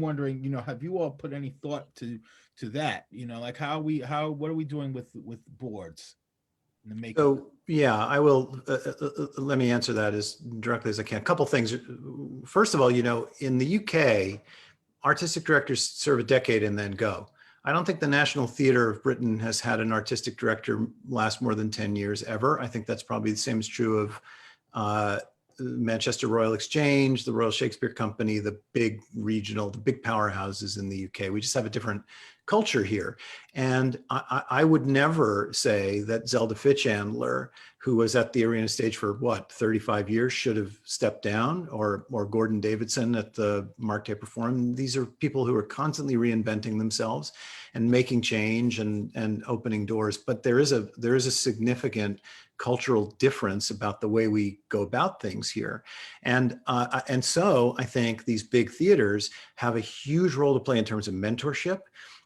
wondering, you know, have you all put any thought to that? You know, like what are we doing with boards? So yeah, I will. Let me answer that as directly as I can. A couple things. First of all, you know, in the UK, artistic directors serve a decade and then go. I don't think the National Theatre of Britain has had an artistic director last more than 10 years ever. I think that's probably the same is true of Manchester Royal Exchange, the Royal Shakespeare Company, the big powerhouses in the UK. We just have a different culture here. And I would never say that Zelda Fichandler, who was at the arena stage for 35 years, should have stepped down, or Gordon Davidson at the Mark Taper Forum. These are people who are constantly reinventing themselves and making change and opening doors. But there is a significant cultural difference about the way we go about things here. And so I think these big theaters have a huge role to play in terms of mentorship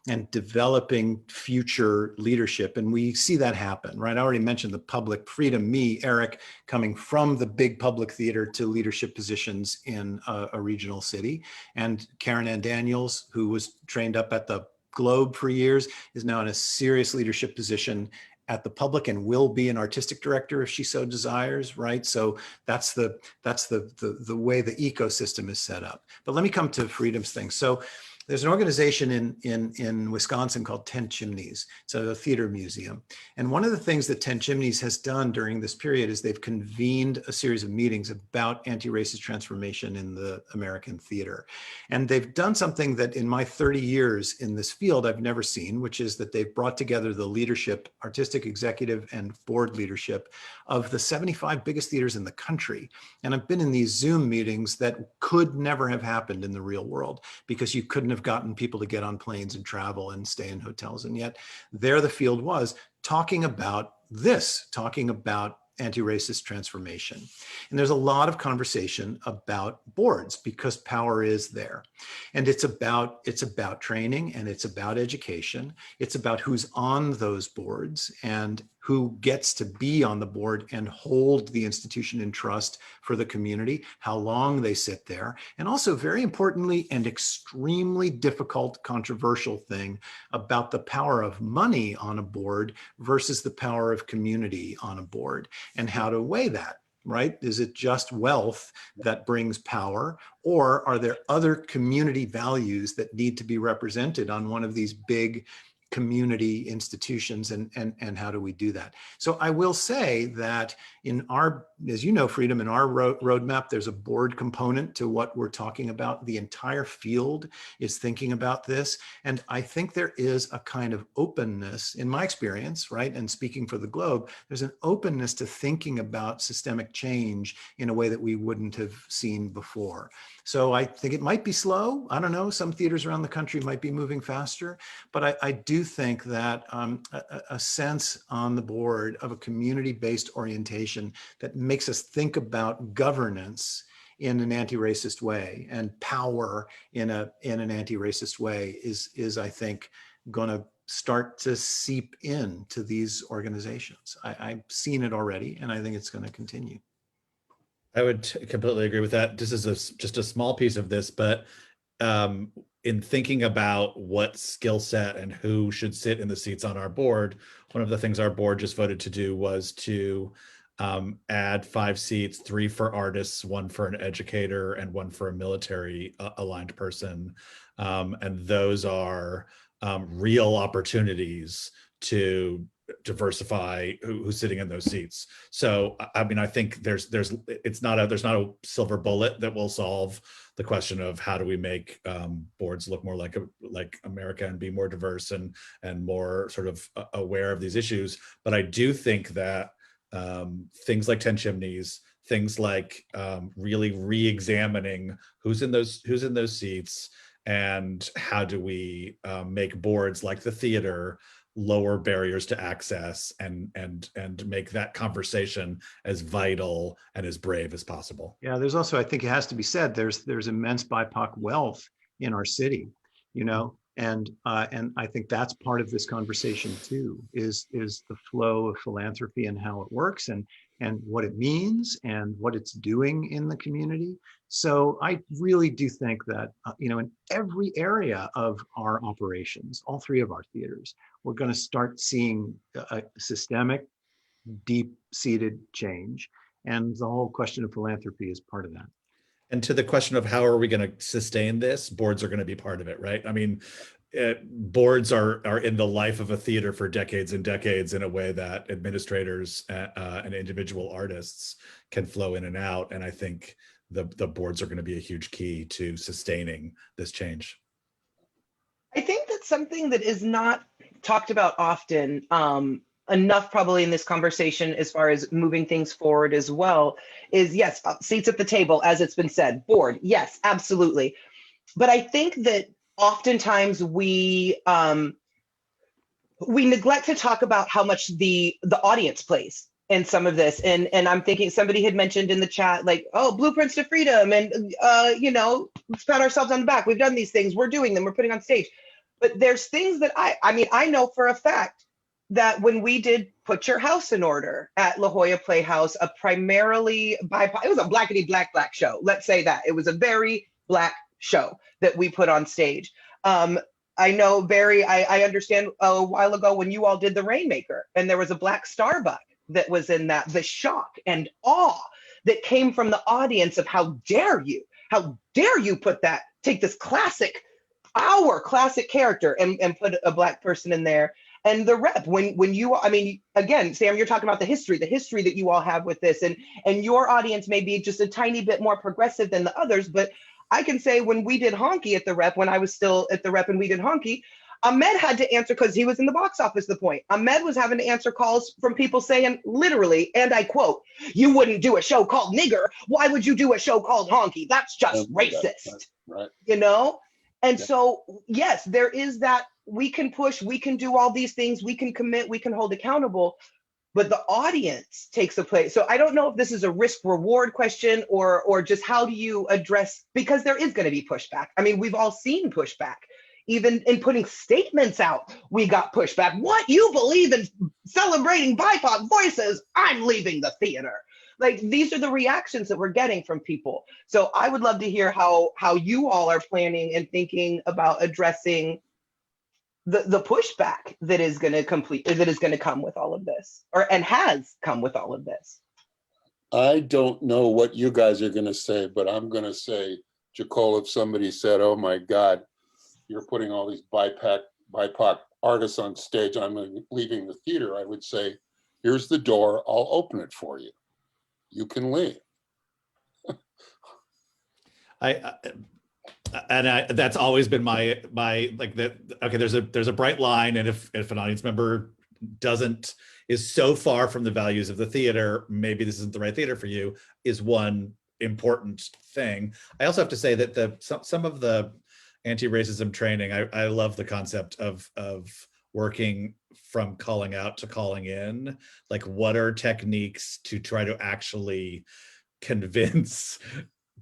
and developing future leadership. And we see that happen, right? I already mentioned the public Freedom, me, Eric, coming from the big public theater to leadership positions in a regional city. And Karen Ann Daniels, who was trained up at the Globe for years, is now in a serious leadership position at the public and will be an artistic director if she so desires, right? So that's the way the ecosystem is set up. But let me come to Freedom's thing. So there's an organization in Wisconsin called 10 Chimneys. It's a theater museum. And one of the things that 10 Chimneys has done during this period is they've convened a series of meetings about anti-racist transformation in the American theater. And they've done something that in my 30 years in this field, I've never seen, which is that they've brought together the leadership, artistic, executive, and board leadership of the 75 biggest theaters in the country. And I've been in these Zoom meetings that could never have happened in the real world because you couldn't have gotten people to get on planes and travel and stay in hotels. And yet there the field was talking about this, talking about anti-racist transformation. And there's a lot of conversation about boards because power is there. And it's about training, and it's about education. It's about who's on those boards and who gets to be on the board and hold the institution in trust for the community, how long they sit there, and also very importantly and extremely difficult, controversial thing about the power of money on a board versus the power of community on a board, and how to weigh that. Right? Is it just wealth that brings power, or are there other community values that need to be represented on one of these big community institutions, and how do we do that? So I will say that in our, as you know, Freedom, in our roadmap, there's a board component to what we're talking about. The entire field is thinking about this. And I think there is a kind of openness in my experience, right? And speaking for the Globe, there's an openness to thinking about systemic change in a way that we wouldn't have seen before. So I think it might be slow. I don't know, some theaters around the country might be moving faster, but I do do think that a sense on the board of a community-based orientation that makes us think about governance in an anti-racist way and power in an anti-racist way is I think going to start to seep into these organizations. I've seen it already, and I think it's going to continue. I would completely agree with that. This is just a small piece of this, but in thinking about what skill set and who should sit in the seats on our board, one of the things our board just voted to do was to add 5 seats, 3 for artists, 1 for an educator, and 1 for a military aligned person. And those are real opportunities to diversify who's sitting in those seats. So I mean, I think there's not a silver bullet that will solve the question of how do we make boards look more like America and be more diverse and more sort of aware of these issues. But I do think that things like 10 Chimneys, things like really re-examining who's in those seats and how do we make boards like the theater lower barriers to access and make that conversation as vital and as brave as possible. Yeah, there's also, I think it has to be said, there's immense BIPOC wealth in our city, you know, and I think that's part of this conversation too, is the flow of philanthropy and how it works and what it means and what it's doing in the community. So I really do think that, you know, in every area of our operations, all 3 of our theaters, we're going to start seeing a systemic, deep-seated change. And the whole question of philanthropy is part of that. And to the question of how are we going to sustain this, boards are going to be part of it, right? I mean, boards are in the life of a theater for decades and decades in a way that administrators and individual artists can flow in and out. And I think the boards are going to be a huge key to sustaining this change. I think that's something that is not talked about often enough probably in this conversation as far as moving things forward as well is, yes, seats at the table, as it's been said, board, yes, absolutely. But I think that oftentimes we neglect to talk about how much the audience plays in some of this. And I'm thinking somebody had mentioned in the chat, like, oh, blueprints to freedom. And, you know, let's pat ourselves on the back. We've done these things. We're doing them. We're putting on stage. But there's things that I mean, I know for a fact that when we did Put Your House in Order at La Jolla Playhouse, a primarily BIPOC, it was a blackity black show. Let's say that. It was a very Black show that we put on stage. I know, Barry, I understand a while ago when you all did The Rainmaker and there was a Black Starbuck that was in that, the shock and awe that came from the audience of how dare you put that, take this classic, our classic character and put a Black person in there. And the rep, when you, I mean, again, Sam, you're talking about the history that you all have with this, and your audience may be just a tiny bit more progressive than the others, but I can say when we did Honky at the rep, when I was still at the rep and we did Honky, Ahmed had to answer, because he was in the box office, the point. Ahmed was having to answer calls from people saying, literally, and I quote, "You wouldn't do a show called Nigger. Why would you do a show called Honky? That's just racist." Right. You know? And so, yes, there is that. We can push, we can do all these things, we can commit, we can hold accountable, but the audience takes a place. So I don't know if this is a risk reward question or just how do you address, because there is going to be pushback. I mean, we've all seen pushback. Even in putting statements out, we got pushback. What, you believe in celebrating BIPOC voices? I'm leaving the theater. Like, these are the reactions that we're getting from people. So I would love to hear how you all are planning and thinking about addressing the pushback that is going to come with all of this, and has come with all of this. I don't know what you guys are going to say, but I'm going to say, Jacole, if somebody said, "Oh my God, you're putting all these BIPOC artists on stage, I'm leaving the theater," I would say, "Here's the door. I'll open it for you. You can leave." That's always been my like that. Okay, there's a bright line, and if an audience member is so far from the values of the theater, maybe this isn't the right theater for you, is one important thing. I also have to say that some of the anti-racism training, I love the concept of working from calling out to calling in, like what are techniques to try to actually convince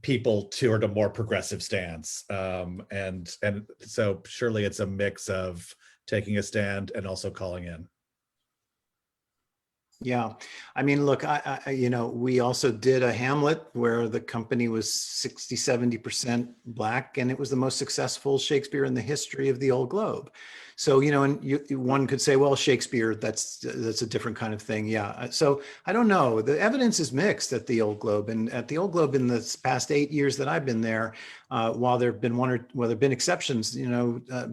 people toward a more progressive stance, and so surely it's a mix of taking a stand and also calling in. Yeah, I mean, look, we also did a Hamlet where the company was 60, 70% Black, and it was the most successful Shakespeare in the history of the Old Globe. So, one could say, well, Shakespeare, that's a different kind of thing. Yeah. So I don't know. The evidence is mixed at the Old Globe, and at the Old Globe in the past 8 years that I've been there, while there have been exceptions,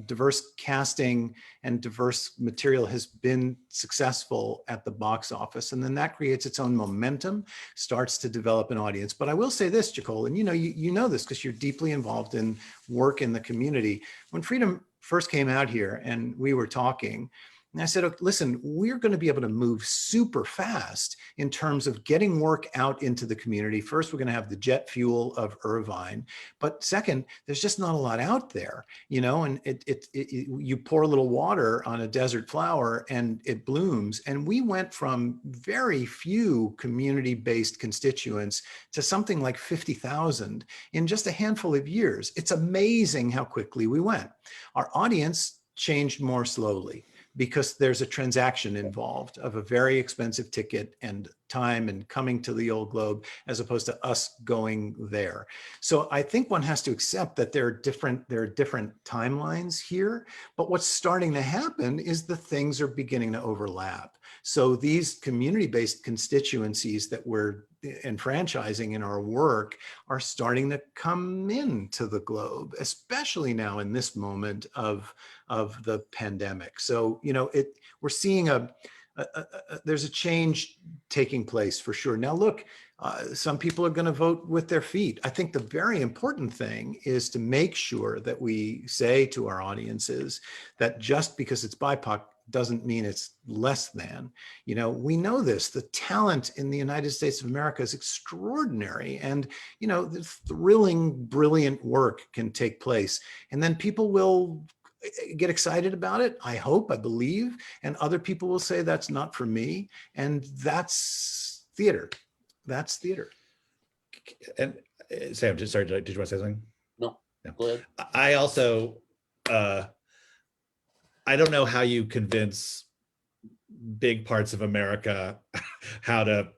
diverse casting and diverse material has been successful at the box office. And then that creates its own momentum, starts to develop an audience. But I will say this, Jacole, and you know this because you're deeply involved in work in the community. When Freedom first came out here and we were talking, and I said, listen, we're going to be able to move super fast in terms of getting work out into the community. First, we're going to have the jet fuel of Irvine. But second, there's just not a lot out there, and you pour a little water on a desert flower and it blooms. And we went from very few community-based constituents to something like 50,000 in just a handful of years. It's amazing how quickly we went. Our audience changed more slowly, because there's a transaction involved of a very expensive ticket and time and coming to the Old Globe as opposed to us going there. So I think one has to accept that there are different timelines here, but what's starting to happen is the things are beginning to overlap. So these community-based constituencies that we're enfranchising in our work are starting to come into the Globe, especially now in this moment of the pandemic. So, we're seeing there's a change taking place for sure. Now, look, some people are going to vote with their feet. I think the very important thing is to make sure that we say to our audiences that just because it's BIPOC doesn't mean it's less than. We know this. The talent in the United States of America is extraordinary. And, the thrilling, brilliant work can take place. And then people will get excited about it, I hope, I believe, and other people will say that's not for me, and that's theater. That's theater. And Sam, just sorry, did you want to say something? No, go ahead. I also, I don't know how you convince big parts of America how to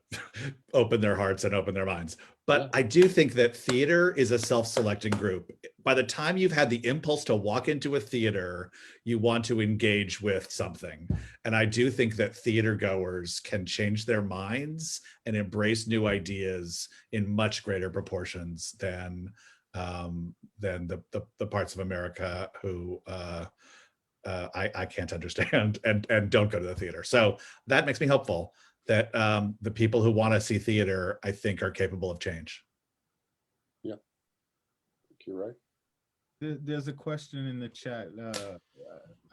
open their hearts and open their minds. But I do think that theater is a self-selecting group. By the time you've had the impulse to walk into a theater, you want to engage with something. And I do think that theater goers can change their minds and embrace new ideas in much greater proportions than the parts of America who I can't understand and don't go to the theater. So that makes me hopeful that the people who want to see theater, I think, are capable of change. Yeah, I think you're right. There's a question in the chat.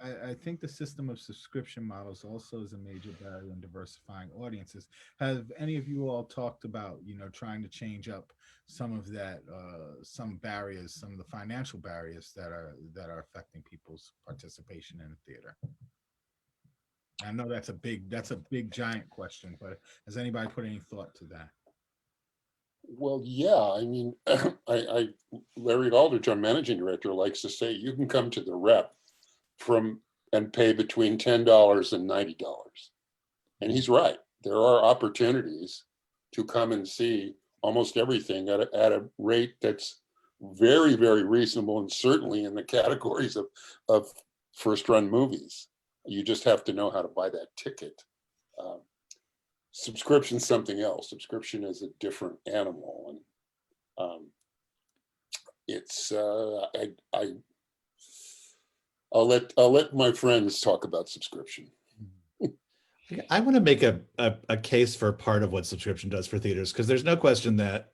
I think the system of subscription models also is a major barrier in diversifying audiences. Have any of you all talked about, trying to change up some of that, some barriers, some of the financial barriers that are affecting people's participation in theater? I know that's a big giant question, but has anybody put any thought to that? Well, yeah, I mean, Larry Aldrich, our managing director, likes to say you can come to the Rep and pay between $10 and $90. And he's right. There are opportunities to come and see almost everything at a rate that's very, very reasonable, and certainly in the categories of first-run movies. You just have to know how to buy that ticket. Subscription's something else. Subscription is a different animal, and it's I'll let my friends talk about subscription. I want to make a case for part of what subscription does for theaters, because there's no question that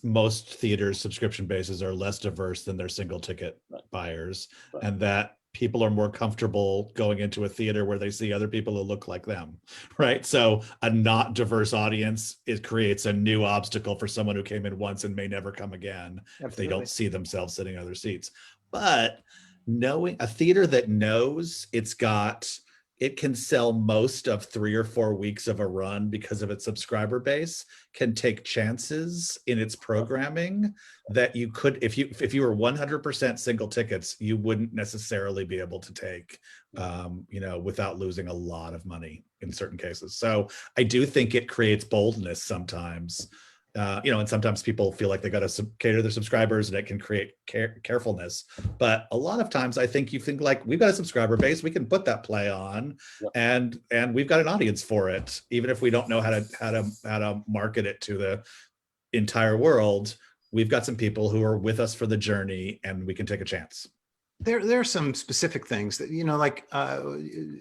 most theaters' subscription bases are less diverse than their single ticket buyers, and that people are more comfortable going into a theater where they see other people who look like them, right? So a not diverse audience, it creates a new obstacle for someone who came in once and may never come again if they don't see themselves sitting in other seats. But knowing a theater that knows it can sell most of 3 or 4 weeks of a run because of its subscriber base, can take chances in its programming that you could, if you were 100% single tickets, you wouldn't necessarily be able to take, without losing a lot of money in certain cases. So I do think it creates boldness sometimes. And sometimes people feel like they got to cater their subscribers, and it can create carefulness. But a lot of times, I think you think like, we've got a subscriber base, we can put that play on, and we've got an audience for it, even if we don't know how to market it to the entire world. We've got some people who are with us for the journey, and we can take a chance. There are some specific things that,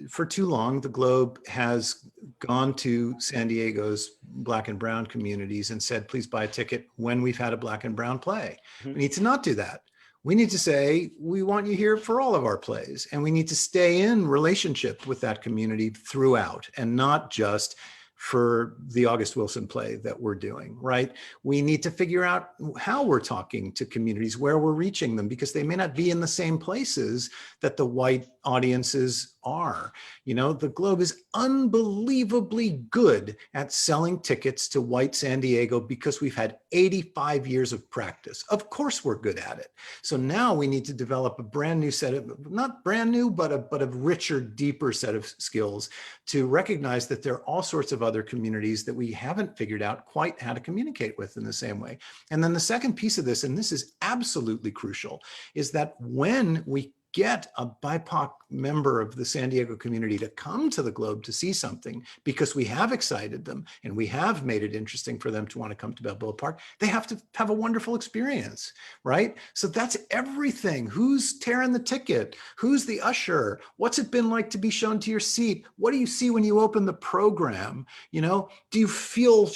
for too long, the Globe has gone to San Diego's Black and Brown communities and said, please buy a ticket when we've had a Black and Brown play. We need to not do that. We need to say, we want you here for all of our plays, and we need to stay in relationship with that community throughout, and not just for the August Wilson play that we're doing, right? We need to figure out how we're talking to communities, where we're reaching them, because they may not be in the same places that the white audiences are. The Globe is unbelievably good at selling tickets to white San Diego because we've had 85 years of practice. Of course we're good at it. So now we need to develop a brand new set of, not brand new, but a richer, deeper set of skills to recognize that there are all sorts of other communities that we haven't figured out quite how to communicate with in the same way. And then the second piece of this, and this is absolutely crucial, is that when we get a BIPOC member of the San Diego community to come to the Globe to see something, because we have excited them and we have made it interesting for them to want to come to Balboa Park, they have to have a wonderful experience, right? So that's everything. Who's tearing the ticket? Who's the usher? What's it been like to be shown to your seat? What do you see when you open the program? Do you feel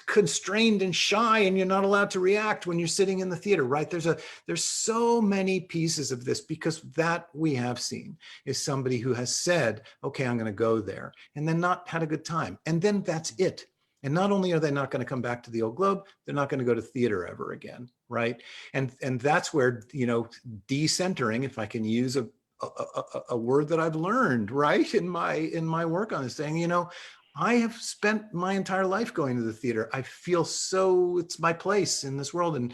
constrained and shy and you're not allowed to react when you're sitting in the theater, right? There's so many pieces of this, because that we have seen is somebody who has said, okay, I'm going to go there, and then not had a good time. And then that's it. And not only are they not going to come back to the old Globe, they're not going to go to theater ever again, right? And that's where, decentering, if I can use a word that I've learned, right, in my work on this, saying, I have spent my entire life going to the theater. I feel it's my place in this world, and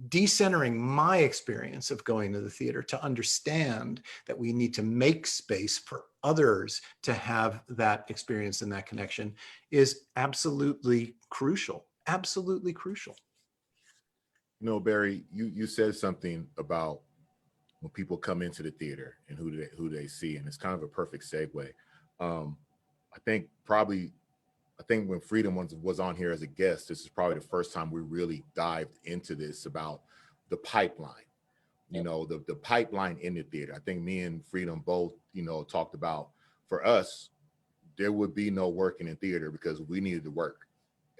decentering my experience of going to the theater to understand that we need to make space for others to have that experience and that connection is absolutely crucial. Absolutely crucial. Barry, you said something about when people come into the theater and who they see, and it's kind of a perfect segue. I think when Freedom was on here as a guest, this is probably the first time we really dived into this about the pipeline, the pipeline in the theater. I think me and Freedom both, talked about, for us, there would be no working in theater because we needed to work.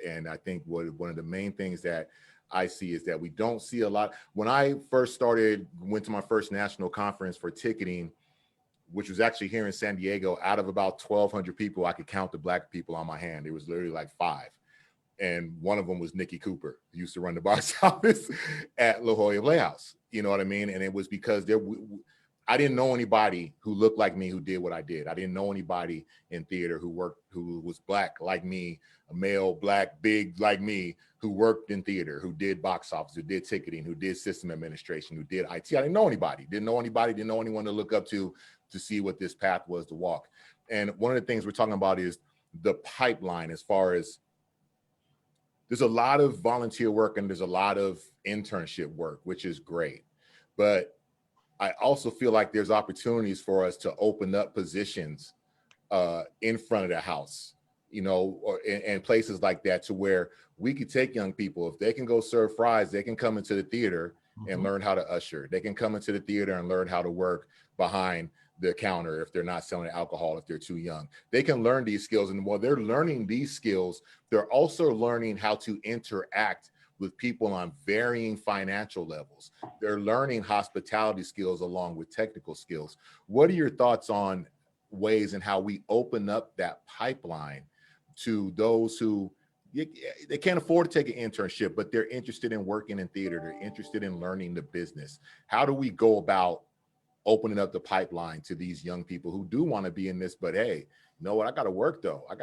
And I think one of the main things that I see is that we don't see a lot. When I first went to my first national conference for ticketing, which was actually here in San Diego, out of about 1,200 people, I could count the Black people on my hand. It was literally like 5. And one of them was Nikki Cooper, who used to run the box office at La Jolla Playhouse. You know what I mean? And it was because I didn't know anybody who looked like me who did what I did. I didn't know anybody in theater who was Black like me, a male, Black, big like me, who worked in theater, who did box office, who did ticketing, who did system administration, who did IT. I didn't know anybody, didn't know anyone to look up to see what this path was to walk. And one of the things we're talking about is the pipeline, as far as there's a lot of volunteer work and there's a lot of internship work, which is great. But I also feel like there's opportunities for us to open up positions in front of the house, and places like that, to where we could take young people. If they can go serve fries, they can come into the theater and learn how to usher. They can come into the theater and learn how to work behind the counter if they're not selling alcohol, if they're too young. They can learn these skills. And while they're learning these skills, they're also learning how to interact with people on varying financial levels. They're learning hospitality skills along with technical skills. What are your thoughts on ways and how we open up that pipeline to those who they can't afford to take an internship, but they're interested in working in theater, they're interested in learning the business? How do we go about opening up the pipeline to these young people who do want to be in this, but hey, you know what? I got to work though. I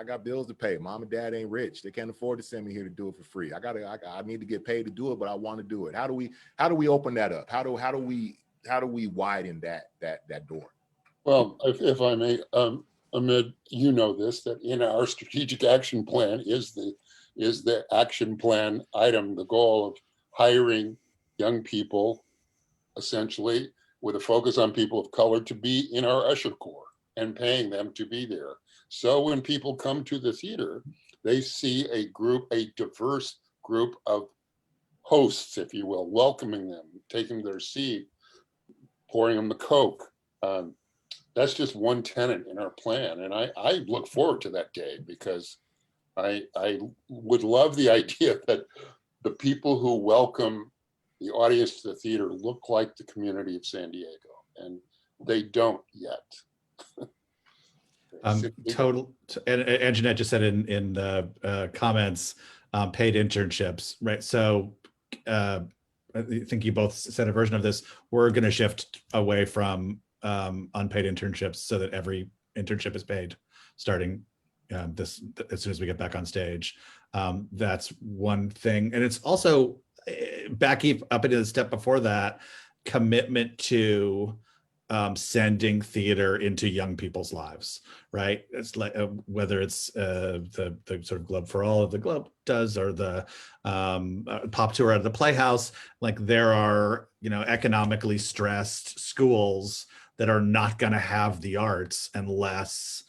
got bills to pay. Mom and dad ain't rich. They can't afford to send me here to do it for free. I need to get paid to do it, but I want to do it. How do we open that up? How do we widen that door? Well, if I may, Ahmed, you know this, that in our strategic action plan is the action plan item, the goal of hiring young people, essentially, with a focus on people of color to be in our usher corps and paying them to be there. So when people come to the theater, they see a diverse group of hosts, if you will, welcoming them, taking their seat, pouring them the Coke. That's just one tenet in our plan. And I look forward to that day, because I would love the idea that the people who welcome the audience to the theater look like the community of San Diego, and they don't yet. Total, and Jeanette just said in the comments, paid internships, right? So I think you both said a version of this. We're going to shift away from unpaid internships so that every internship is paid starting as soon as we get back on stage. That's one thing. And it's also up into the step before that, commitment to sending theater into young people's lives, right? It's like whether it's the sort of Globe for All of the Globe does, or the pop tour at the Playhouse. Like, there are, economically stressed schools that are not going to have the arts unless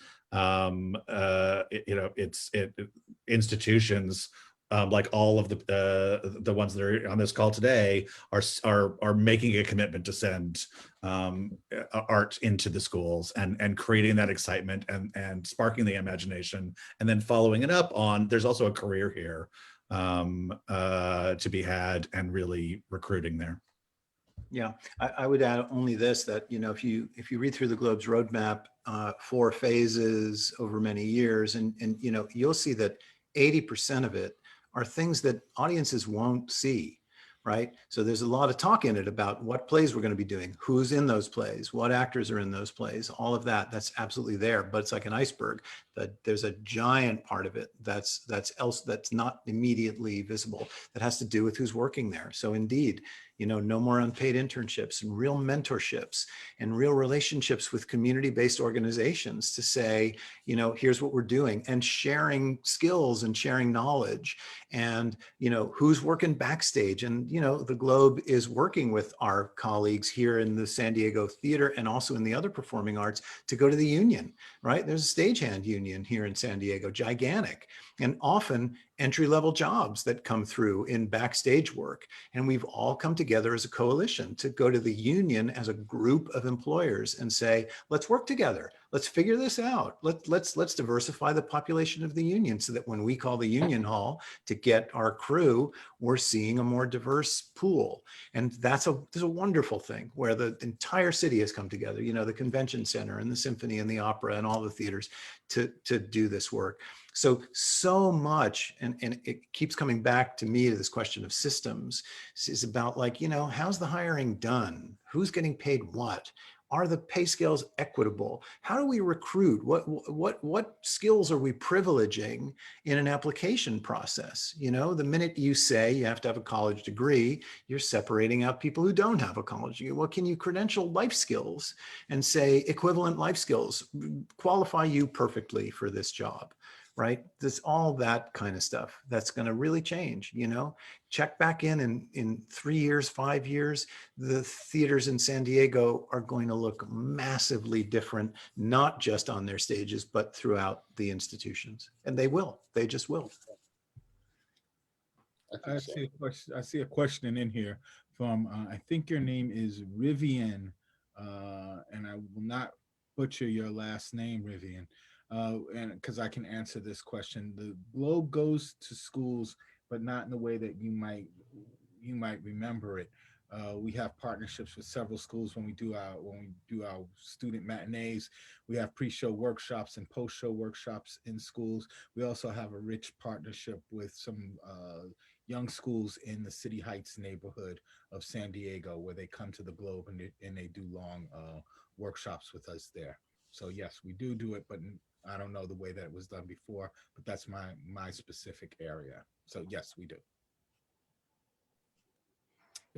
institutions like all of the ones that are on this call today are making a commitment to send art into the schools and creating that excitement and sparking the imagination, and then following it up on, there's also a career here to be had, and really recruiting there. Yeah, I would add only this, that, if you read through the Globe's roadmap, 4 phases over many years, and you'll see that 80% of it are things that audiences won't see, right? So there's a lot of talk in it about what plays we're going to be doing, who's in those plays, what actors are in those plays, all of that. That's absolutely there, but it's like an iceberg. That there's a giant part of it that's not immediately visible, that has to do with who's working there. So indeed, no more unpaid internships, and real mentorships, and real relationships with community-based organizations to say, here's what we're doing, and sharing skills and sharing knowledge, and, who's working backstage. And, the Globe is working with our colleagues here in the San Diego Theater and also in the other performing arts to go to the union, right? There's a stagehand union here in San Diego, gigantic, and often entry-level jobs that come through in backstage work. And we've all come together as a coalition to go to the union as a group of employers and say, let's work together. Let's figure this out. Let's diversify the population of the union, so that when we call the union hall to get our crew, we're seeing a more diverse pool. And there's a wonderful thing where the entire city has come together, the convention center and the symphony and the opera and all the theaters to do this work. So much, and it keeps coming back to me to this question of systems, is about, like, how's the hiring done? Who's getting paid what? Are the pay scales equitable? How do we recruit? What skills are we privileging in an application process? The minute you say you have to have a college degree, you're separating out people who don't have a college degree. Well, can you credential life skills and say equivalent life skills qualify you perfectly for this job? Right? There's all that kind of stuff that's going to really change. Check back in 3 years, 5 years, the theaters in San Diego are going to look massively different, not just on their stages, but throughout the institutions. And they just will. I see a question in here from, I think your name is Rivian, and I will not butcher your last name, Rivian. And because I can answer this question. The Globe goes to schools, but not in the way that you might remember it. We have partnerships with several schools when we do our student matinees. We have pre-show workshops and post-show workshops in schools. We also have a rich partnership with some young schools in the City Heights neighborhood of San Diego, where they come to the Globe and they do long workshops with us there. So yes, we do it, but I don't know the way that it was done before, but that's my specific area. So yes, we do.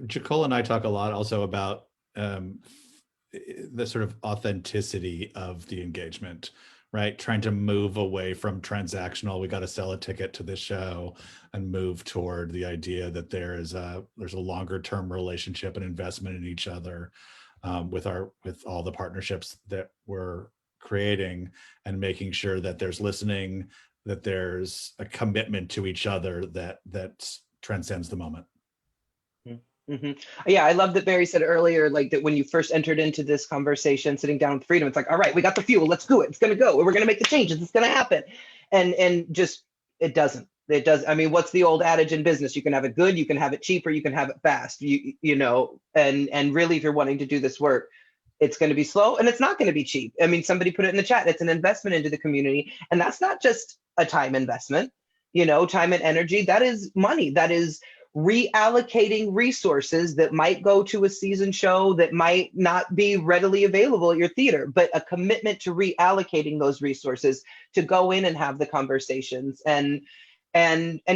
Jacole and I talk a lot also about the sort of authenticity of the engagement, right? Trying to move away from transactional, we got to sell a ticket to the show, and move toward the idea that there's a longer term relationship and investment in each other, with all the partnerships that we're creating, and making sure that there's listening, that there's a commitment to each other that transcends the moment. Mhm. Yeah, I love that Barry said earlier, like that when you first entered into this conversation, sitting down with Freedom, it's like, all right, we got the fuel, let's do it. It's going to go. We're going to make the changes. It's going to happen. And just, it doesn't. It does. I mean, what's the old adage in business? You can have it good, you can have it cheap, or you can have it fast. You know, and really, if you're wanting to do this work, it's going to be slow and it's not going to be cheap. I mean, somebody put it in the chat. It's an investment into the community, and that's not just a time investment. You know, time and energy. That is money. That is reallocating resources that might go to a season show that might not be readily available at your theater, but a commitment to reallocating those resources to go in and have the conversations and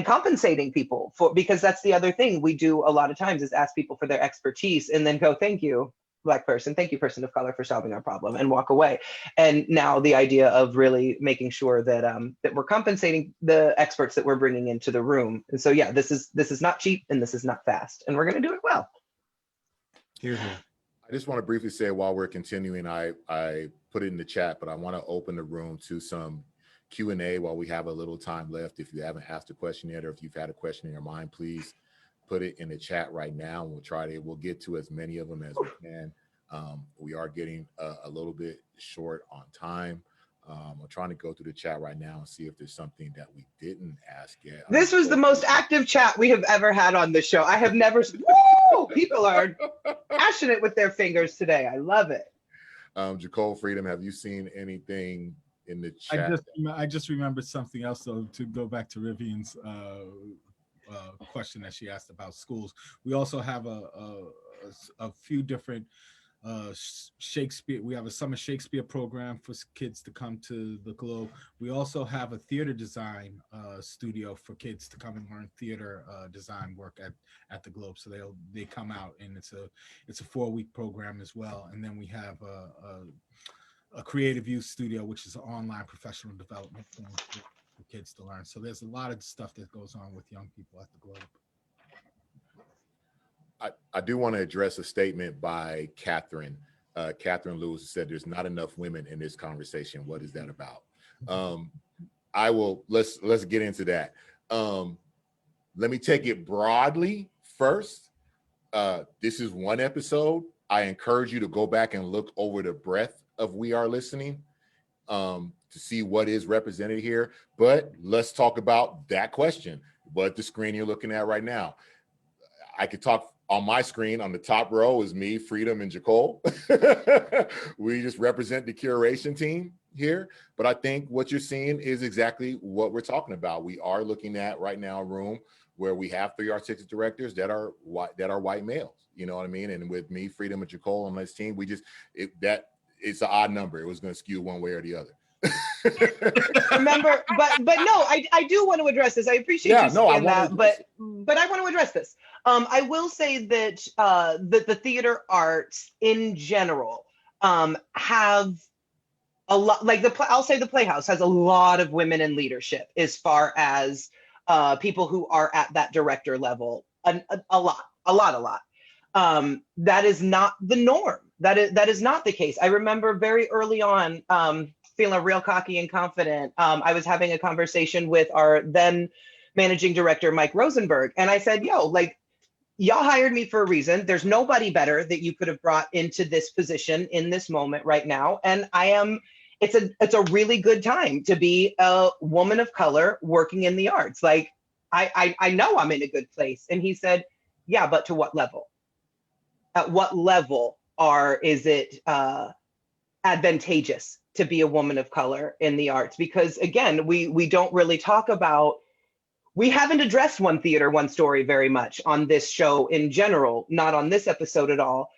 compensating people for, because that's the other thing we do a lot of times is ask people for their expertise and then go, thank you, Black person, thank you, person of color, for solving our problem, and walk away. And now the idea of really making sure that that we're compensating the experts that we're bringing into the room. And so yeah, this is not cheap and this is not fast, and we're going to do it well. Here, here. I just want to briefly say, while we're continuing, I put it in the chat, but I want to open the room to some Q&A while we have a little time left. If you haven't asked a question yet, or if you've had a question in your mind, please put it in the chat right now, and we'll get to as many of them as we can. We are getting a little bit short on time. I'm trying to go through the chat right now and see if there's something that we didn't ask yet. This was the most active chat we have ever had on the show. I have never, woo! People are passionate with their fingers today. I love it. Jacole, Freedom, have you seen anything in the chat? I just remembered something else, though, to go back to Rivian's question that she asked about schools. We also have a few different Shakespeare. We have a summer Shakespeare program for kids to come to the Globe. We also have a theater design studio for kids to come and learn theater design work at the Globe. So they come out, and it's a 4-week program as well. And then we have a creative youth studio, which is an online professional development thing for kids to learn. So there's a lot of stuff that goes on with young people at the Globe. I do want to address a statement by Catherine. Catherine Lewis said there's not enough women in this conversation. What is that about? Let's get into that. Let me take it broadly first. This is one episode. I encourage you to go back and look over the breadth of We Are Listening to see what is represented here. But let's talk about that question. What the screen you're looking at right now. I could talk on my screen. On the top row is me, Freedom, and Jacole. We just represent the curation team here. But I think what you're seeing is exactly what we're talking about. We are looking at right now a room where we have 3 artistic directors that are white males. You know what I mean? And with me, Freedom, and Jacole on this team, it's an odd number. It was going to skew one way or the other. Remember, but no, I do want to address this. I appreciate you saying that, but I want to address this. I will say that the theater arts in general have a lot. Like I'll say the Playhouse has a lot of women in leadership as far as people who are at that director level. A lot. That is not the norm. That is not the case. I remember very early on, feeling real cocky and confident. I was having a conversation with our then managing director, Mike Rosenberg. And I said, y'all hired me for a reason. There's nobody better that you could have brought into this position in this moment right now. And it's a really good time to be a woman of color working in the arts. Like, I know I'm in a good place. And he said, yeah, but to what level? At what level is it advantageous to be a woman of color in the arts? Because again, we don't really talk about we haven't addressed One Theater, One Story very much on this show in general, not on this episode at all.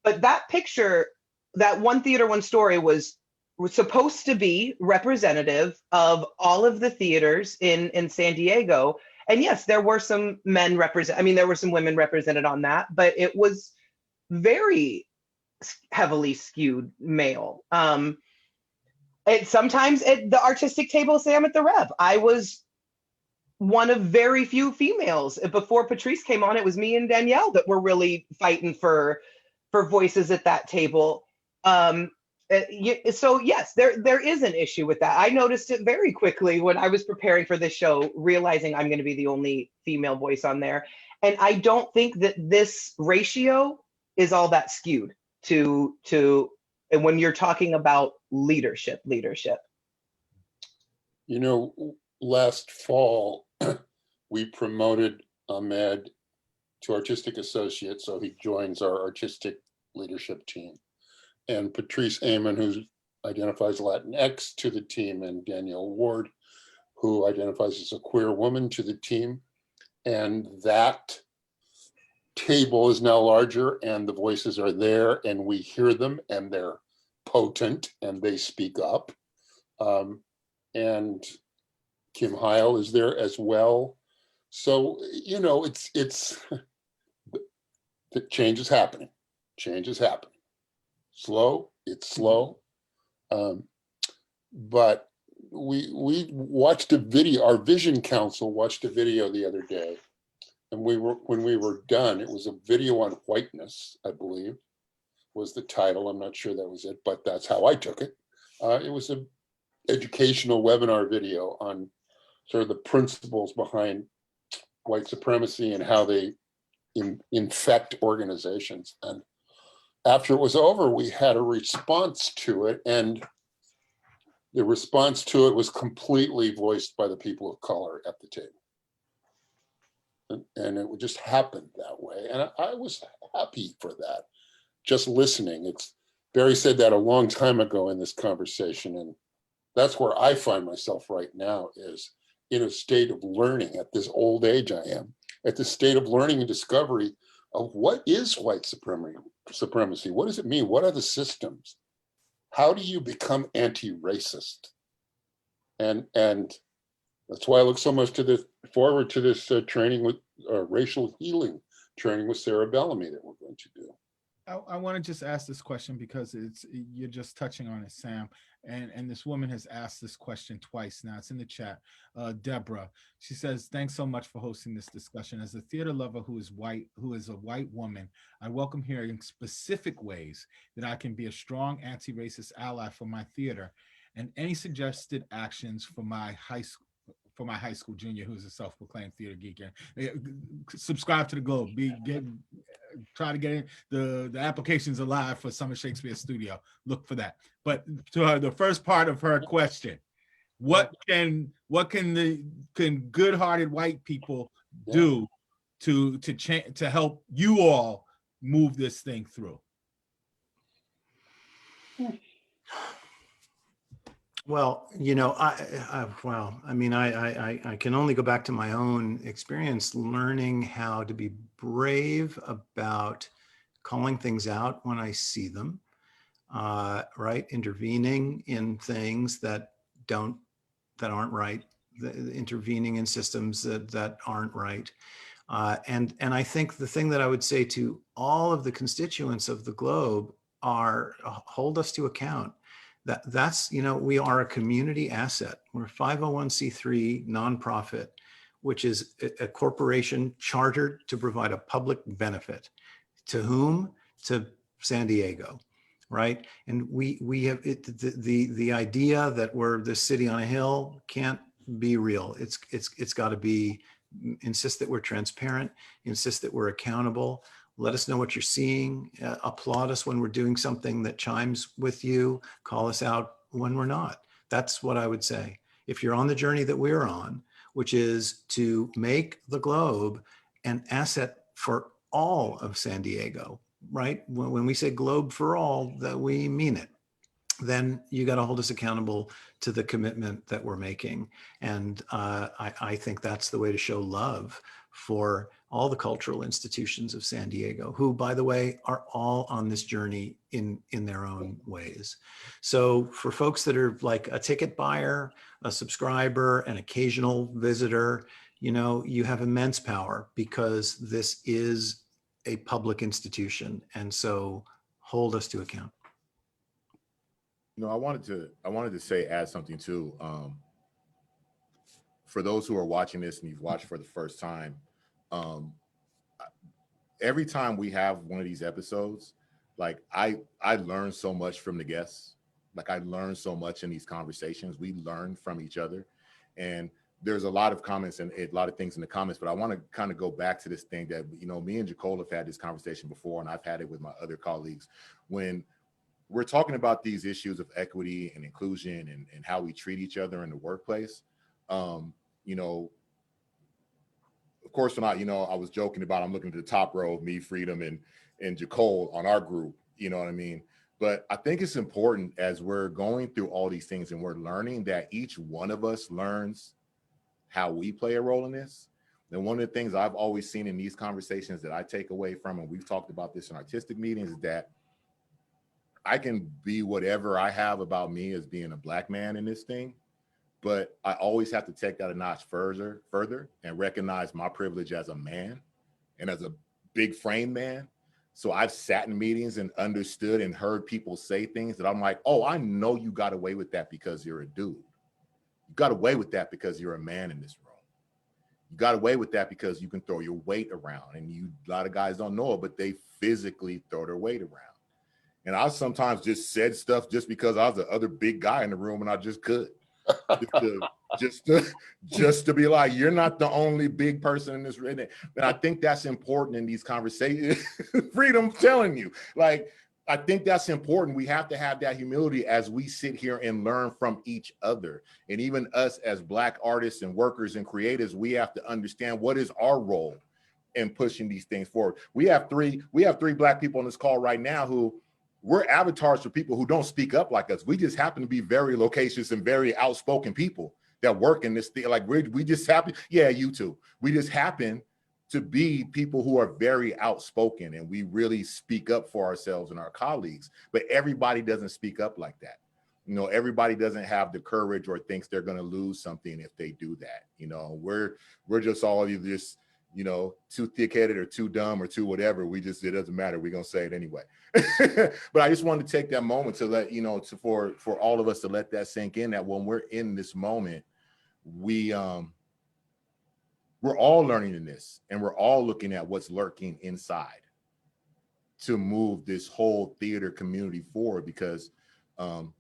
But that picture, that One Theater, One Story was supposed to be representative of all of the theaters in San Diego. And yes, there were some men represent, I mean, there were some women represented on that, but it was very heavily skewed male. Sometimes at the artistic table, Sam, at the Rep, I was one of very few females. Before Patrice came on, it was me and Danielle that were really fighting for voices at that table. So yes, there is an issue with that. I noticed it very quickly when I was preparing for this show, realizing I'm going to be the only female voice on there. And I don't think that this ratio is all that skewed to and when you're talking about leadership. You know, last fall, we promoted Ahmed to artistic associate, so he joins our artistic leadership team. And Patrice Amon, who identifies Latinx, to the team, and Danielle Ward, who identifies as a queer woman, to the team. And that table is now larger, and the voices are there, and we hear them, and they're potent, and they speak up. And Kim Heil is there as well. So, you know, it's the change is happening. Change is happening. Slow, it's slow. But we watched a video, our Vision Council watched a video the other day. And when we were done, it was a video on whiteness, I believe, was the title. I'm not sure that was it, but that's how I took it. It was an educational webinar video on sort of the principles behind white supremacy and how they infect organizations. And after it was over, we had a response to it, and the response to it was completely voiced by the people of color at the table. And it would just happen that way. And I was happy for that, just listening. Barry said that a long time ago in this conversation. And that's where I find myself right now, is in a state of learning at this old age I am, at the state of learning and discovery of what is white supremacy? What does it mean? What are the systems? How do you become anti-racist? And that's why I look so much forward to this training with racial healing training with Sarah Bellamy that we're going to do. I want to just ask this question because you're just touching on it, Sam. And this woman has asked this question twice now. It's in the chat. Deborah, she says, thanks so much for hosting this discussion. As a theater lover who is a white woman, I welcome hearing specific ways that I can be a strong anti-racist ally for my theater, and any suggested actions for my high school junior who's a self-proclaimed theater geek. Subscribe to the Globe. Try to get in. The applications are live for Summer Shakespeare Studio. Look for that. But to her, the first part of her question, what can good-hearted white people do to help you all move this thing through? Well, you know, I can only go back to my own experience learning how to be brave about calling things out when I see them, right? Intervening in things that aren't right, intervening in systems that aren't right. And I think the thing that I would say to all of the constituents of the Globe are hold us to account. That's, you know, we are a community asset. We're a 501c3 nonprofit, which is a corporation chartered to provide a public benefit. To whom? To San Diego, right? And we have the idea that we're the city on a hill can't be real. It's got to be, insist that we're transparent, insist that we're accountable. Let us know what you're seeing, applaud us when we're doing something that chimes with you, call us out when we're not. That's what I would say. If you're on the journey that we're on, which is to make the Globe an asset for all of San Diego, right? When we say Globe for all, that we mean it. then you got to hold us accountable to the commitment that we're making. And I think that's the way to show love for all the cultural institutions of San Diego, who, by the way, are all on this journey in their own ways. So for folks that are like a ticket buyer, a subscriber, an occasional visitor, you know, you have immense power because this is a public institution. And so hold us to account. You know, I wanted to say, add something too. For those who are watching this and you've watched for the first time, every time we have one of these episodes, like I learn so much from the guests. Like I learn so much in these conversations. We learn from each other, and there's a lot of comments and a lot of things in the comments. But I want to kind of go back to this thing that, you know, me and Jacole have had this conversation before, and I've had it with my other colleagues when we're talking about these issues of equity and inclusion and how we treat each other in the workplace. You know, of course, when I was joking about, I'm looking at the top row of me, Freedom, and Jacole on our group, you know what I mean? But I think it's important as we're going through all these things and we're learning that each one of us learns how we play a role in this. And one of the things I've always seen in these conversations that I take away from, and we've talked about this in artistic meetings, is that I can be whatever I have about me as being a Black man in this thing, but I always have to take that a notch further and recognize my privilege as a man and as a big frame man. So I've sat in meetings and understood and heard people say things that I'm like, oh, I know you got away with that because you're a dude. You got away with that because you're a man in this room. You got away with that because you can throw your weight around, and a lot of guys don't know it, but they physically throw their weight around. And I sometimes just said stuff just because I was the other big guy in the room and I just could. just to be like, you're not the only big person in this room. And I think that's important in these conversations. Freedom, telling you, like, I think that's important. We have to have that humility as we sit here and learn from each other. And even us as Black artists and workers and creators, we have to understand what is our role in pushing these things forward. We have three Black people on this call right now who we're avatars for people who don't speak up like us. We just happen to be very loquacious and very outspoken people that work in this thing. Like we just happen, yeah, you too. We just happen to be people who are very outspoken and we really speak up for ourselves and our colleagues, but everybody doesn't speak up like that. You know, everybody doesn't have the courage or thinks they're going to lose something if they do that. You know, we're just all either just, you know, too thick-headed or too dumb or too whatever. It doesn't matter. We're going to say it anyway. But I just wanted to take that moment to let, you know, for all of us to let that sink in, that when we're in this moment, we're all learning in this, and we're all looking at what's lurking inside to move this whole theater community forward, because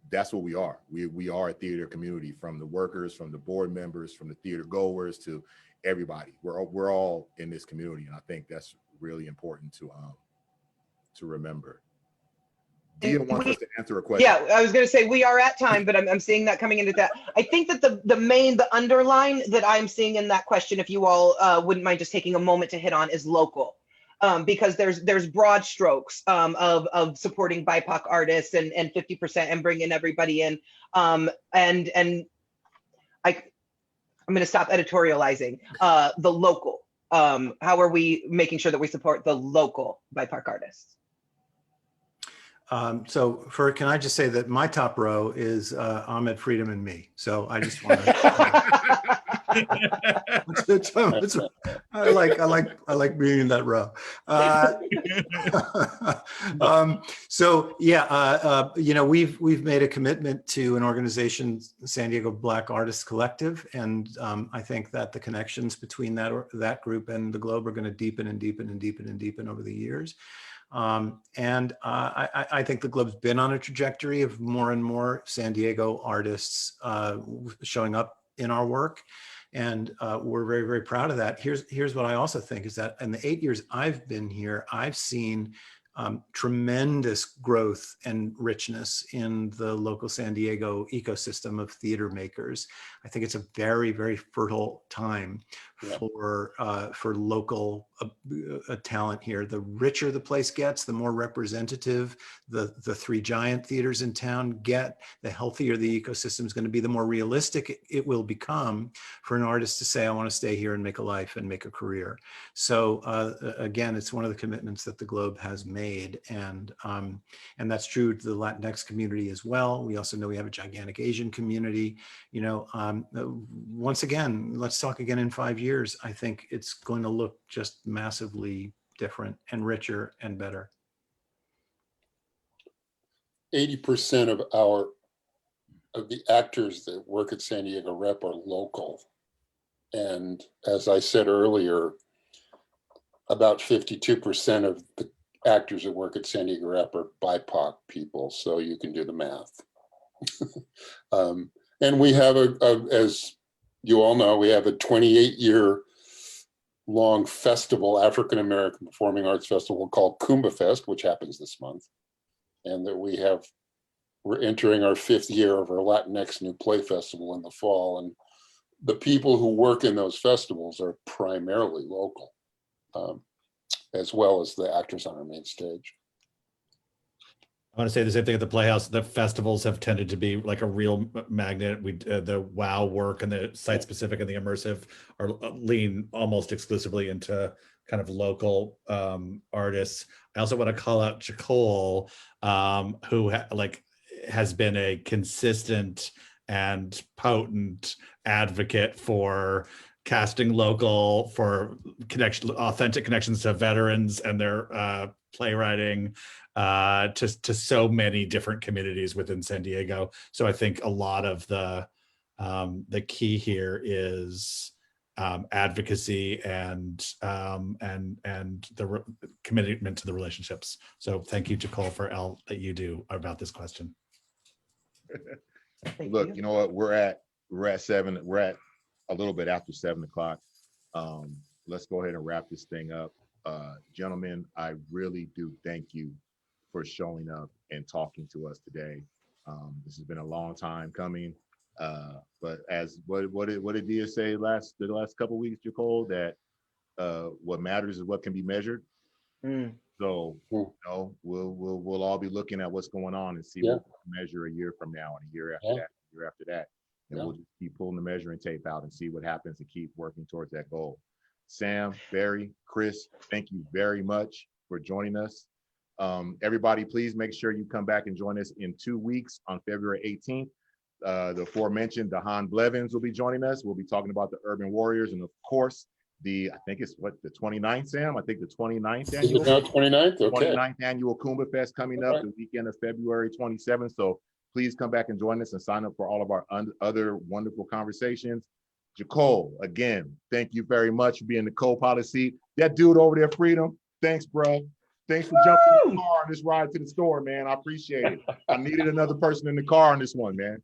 that's what we are. We are a theater community, from the workers, from the board members, from the theater goers to everybody. We're all in this community, and I think that's really important to remember. Dia wants us to answer a question. Yeah, I was going to say we are at time, but I'm seeing that coming into that. I think that the underline that I'm seeing in that question, if you all wouldn't mind just taking a moment to hit on, is local. Because there's broad strokes of supporting BIPOC artists and 50% and bringing everybody in. And I'm going to stop editorializing. The local. How are we making sure that we support the local BIPOC artists? So can I just say that my top row is Ahmed, Freedom, and me. So I just want to. I like being in that row. So yeah, you know, we've made a commitment to an organization, San Diego Black Artists Collective, and I think that the connections between that group and the Globe are going to deepen and deepen and deepen and deepen over the years. And I think the Globe's been on a trajectory of more and more San Diego artists showing up in our work. And we're very, very proud of that. Here's what I also think is that in the 8 years I've been here, I've seen tremendous growth and richness in the local San Diego ecosystem of theater makers. I think it's a very, very fertile time for local a talent here. The richer the place gets, the more representative the three giant theaters in town get, the healthier the ecosystem is going to be, the more realistic it will become for an artist to say, I want to stay here and make a life and make a career. So again, it's one of the commitments that the Globe has made. And that's true to the Latinx community as well. We also know we have a gigantic Asian community. You know, once again, let's talk again in 5 years. I think it's going to look just massively different and richer and better. 80% of the actors that work at San Diego Rep are local. And as I said earlier, about 52% of the actors that work at San Diego Rep are BIPOC people. So you can do the math. And we have as you all know, we have a 28-year long festival, African-American Performing Arts Festival called Kumba Fest, which happens this month. And that we're entering our 5th year of our Latinx New Play Festival in the fall. And the people who work in those festivals are primarily local, as well as the actors on our main stage. I want to say the same thing at the Playhouse. The festivals have tended to be like a real magnet. The WOW work and the site specific and the immersive are lean almost exclusively into kind of local artists. I also want to call out Jacole, who has been a consistent and potent advocate for casting local, for authentic connections to veterans and their playwriting, to so many different communities within San Diego. So I think a lot of the key here is advocacy and the commitment to the relationships. So thank you, Jacole, for all that you do about this question. Look, you know what? We're at 7. We're at a little bit after 7 o'clock. Let's go ahead and wrap this thing up. Gentlemen, I really do thank you for showing up and talking to us today. This has been a long time coming. But as what did Dia say the last couple of weeks, Jacole, that what matters is what can be measured. So you know, we'll all be looking at what's going on and see what we can measure a year from now and a year after that, a year after that. And we'll just keep pulling the measuring tape out and see what happens and keep working towards that goal. Sam, Barry, Chris, thank you very much for joining us. Everybody, please make sure you come back and join us in 2 weeks on February 18th. The aforementioned Dahan Blevins will be joining us. We'll be talking about the Urban Warriors and of course, I think it's the 29th, Sam? I think the 29th annual. Is it now 29th? Okay. 29th annual Kumba Fest coming up the weekend of February 27th. So please come back and join us and sign up for all of our other wonderful conversations. Jacole, again, thank you very much for being the co-pilot seat. That dude over there, Freedom, thanks, bro. Thanks for jumping in the car on this ride to the store, man. I appreciate it. I needed another person in the car on this one, man.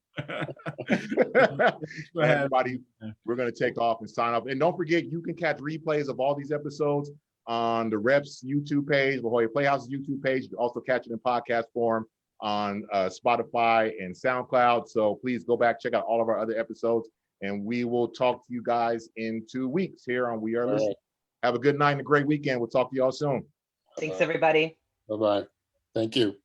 Everybody, we're going to take off and sign up. And don't forget, you can catch replays of all these episodes on the Reps YouTube page, La Jolla Playhouse's YouTube page. You can also catch it in podcast form on Spotify and SoundCloud. So please go back, check out all of our other episodes, and we will talk to you guys in 2 weeks here on We Are Listening. Have a good night and a great weekend. We'll talk to y'all soon. Thanks, everybody. Bye-bye. Thank you.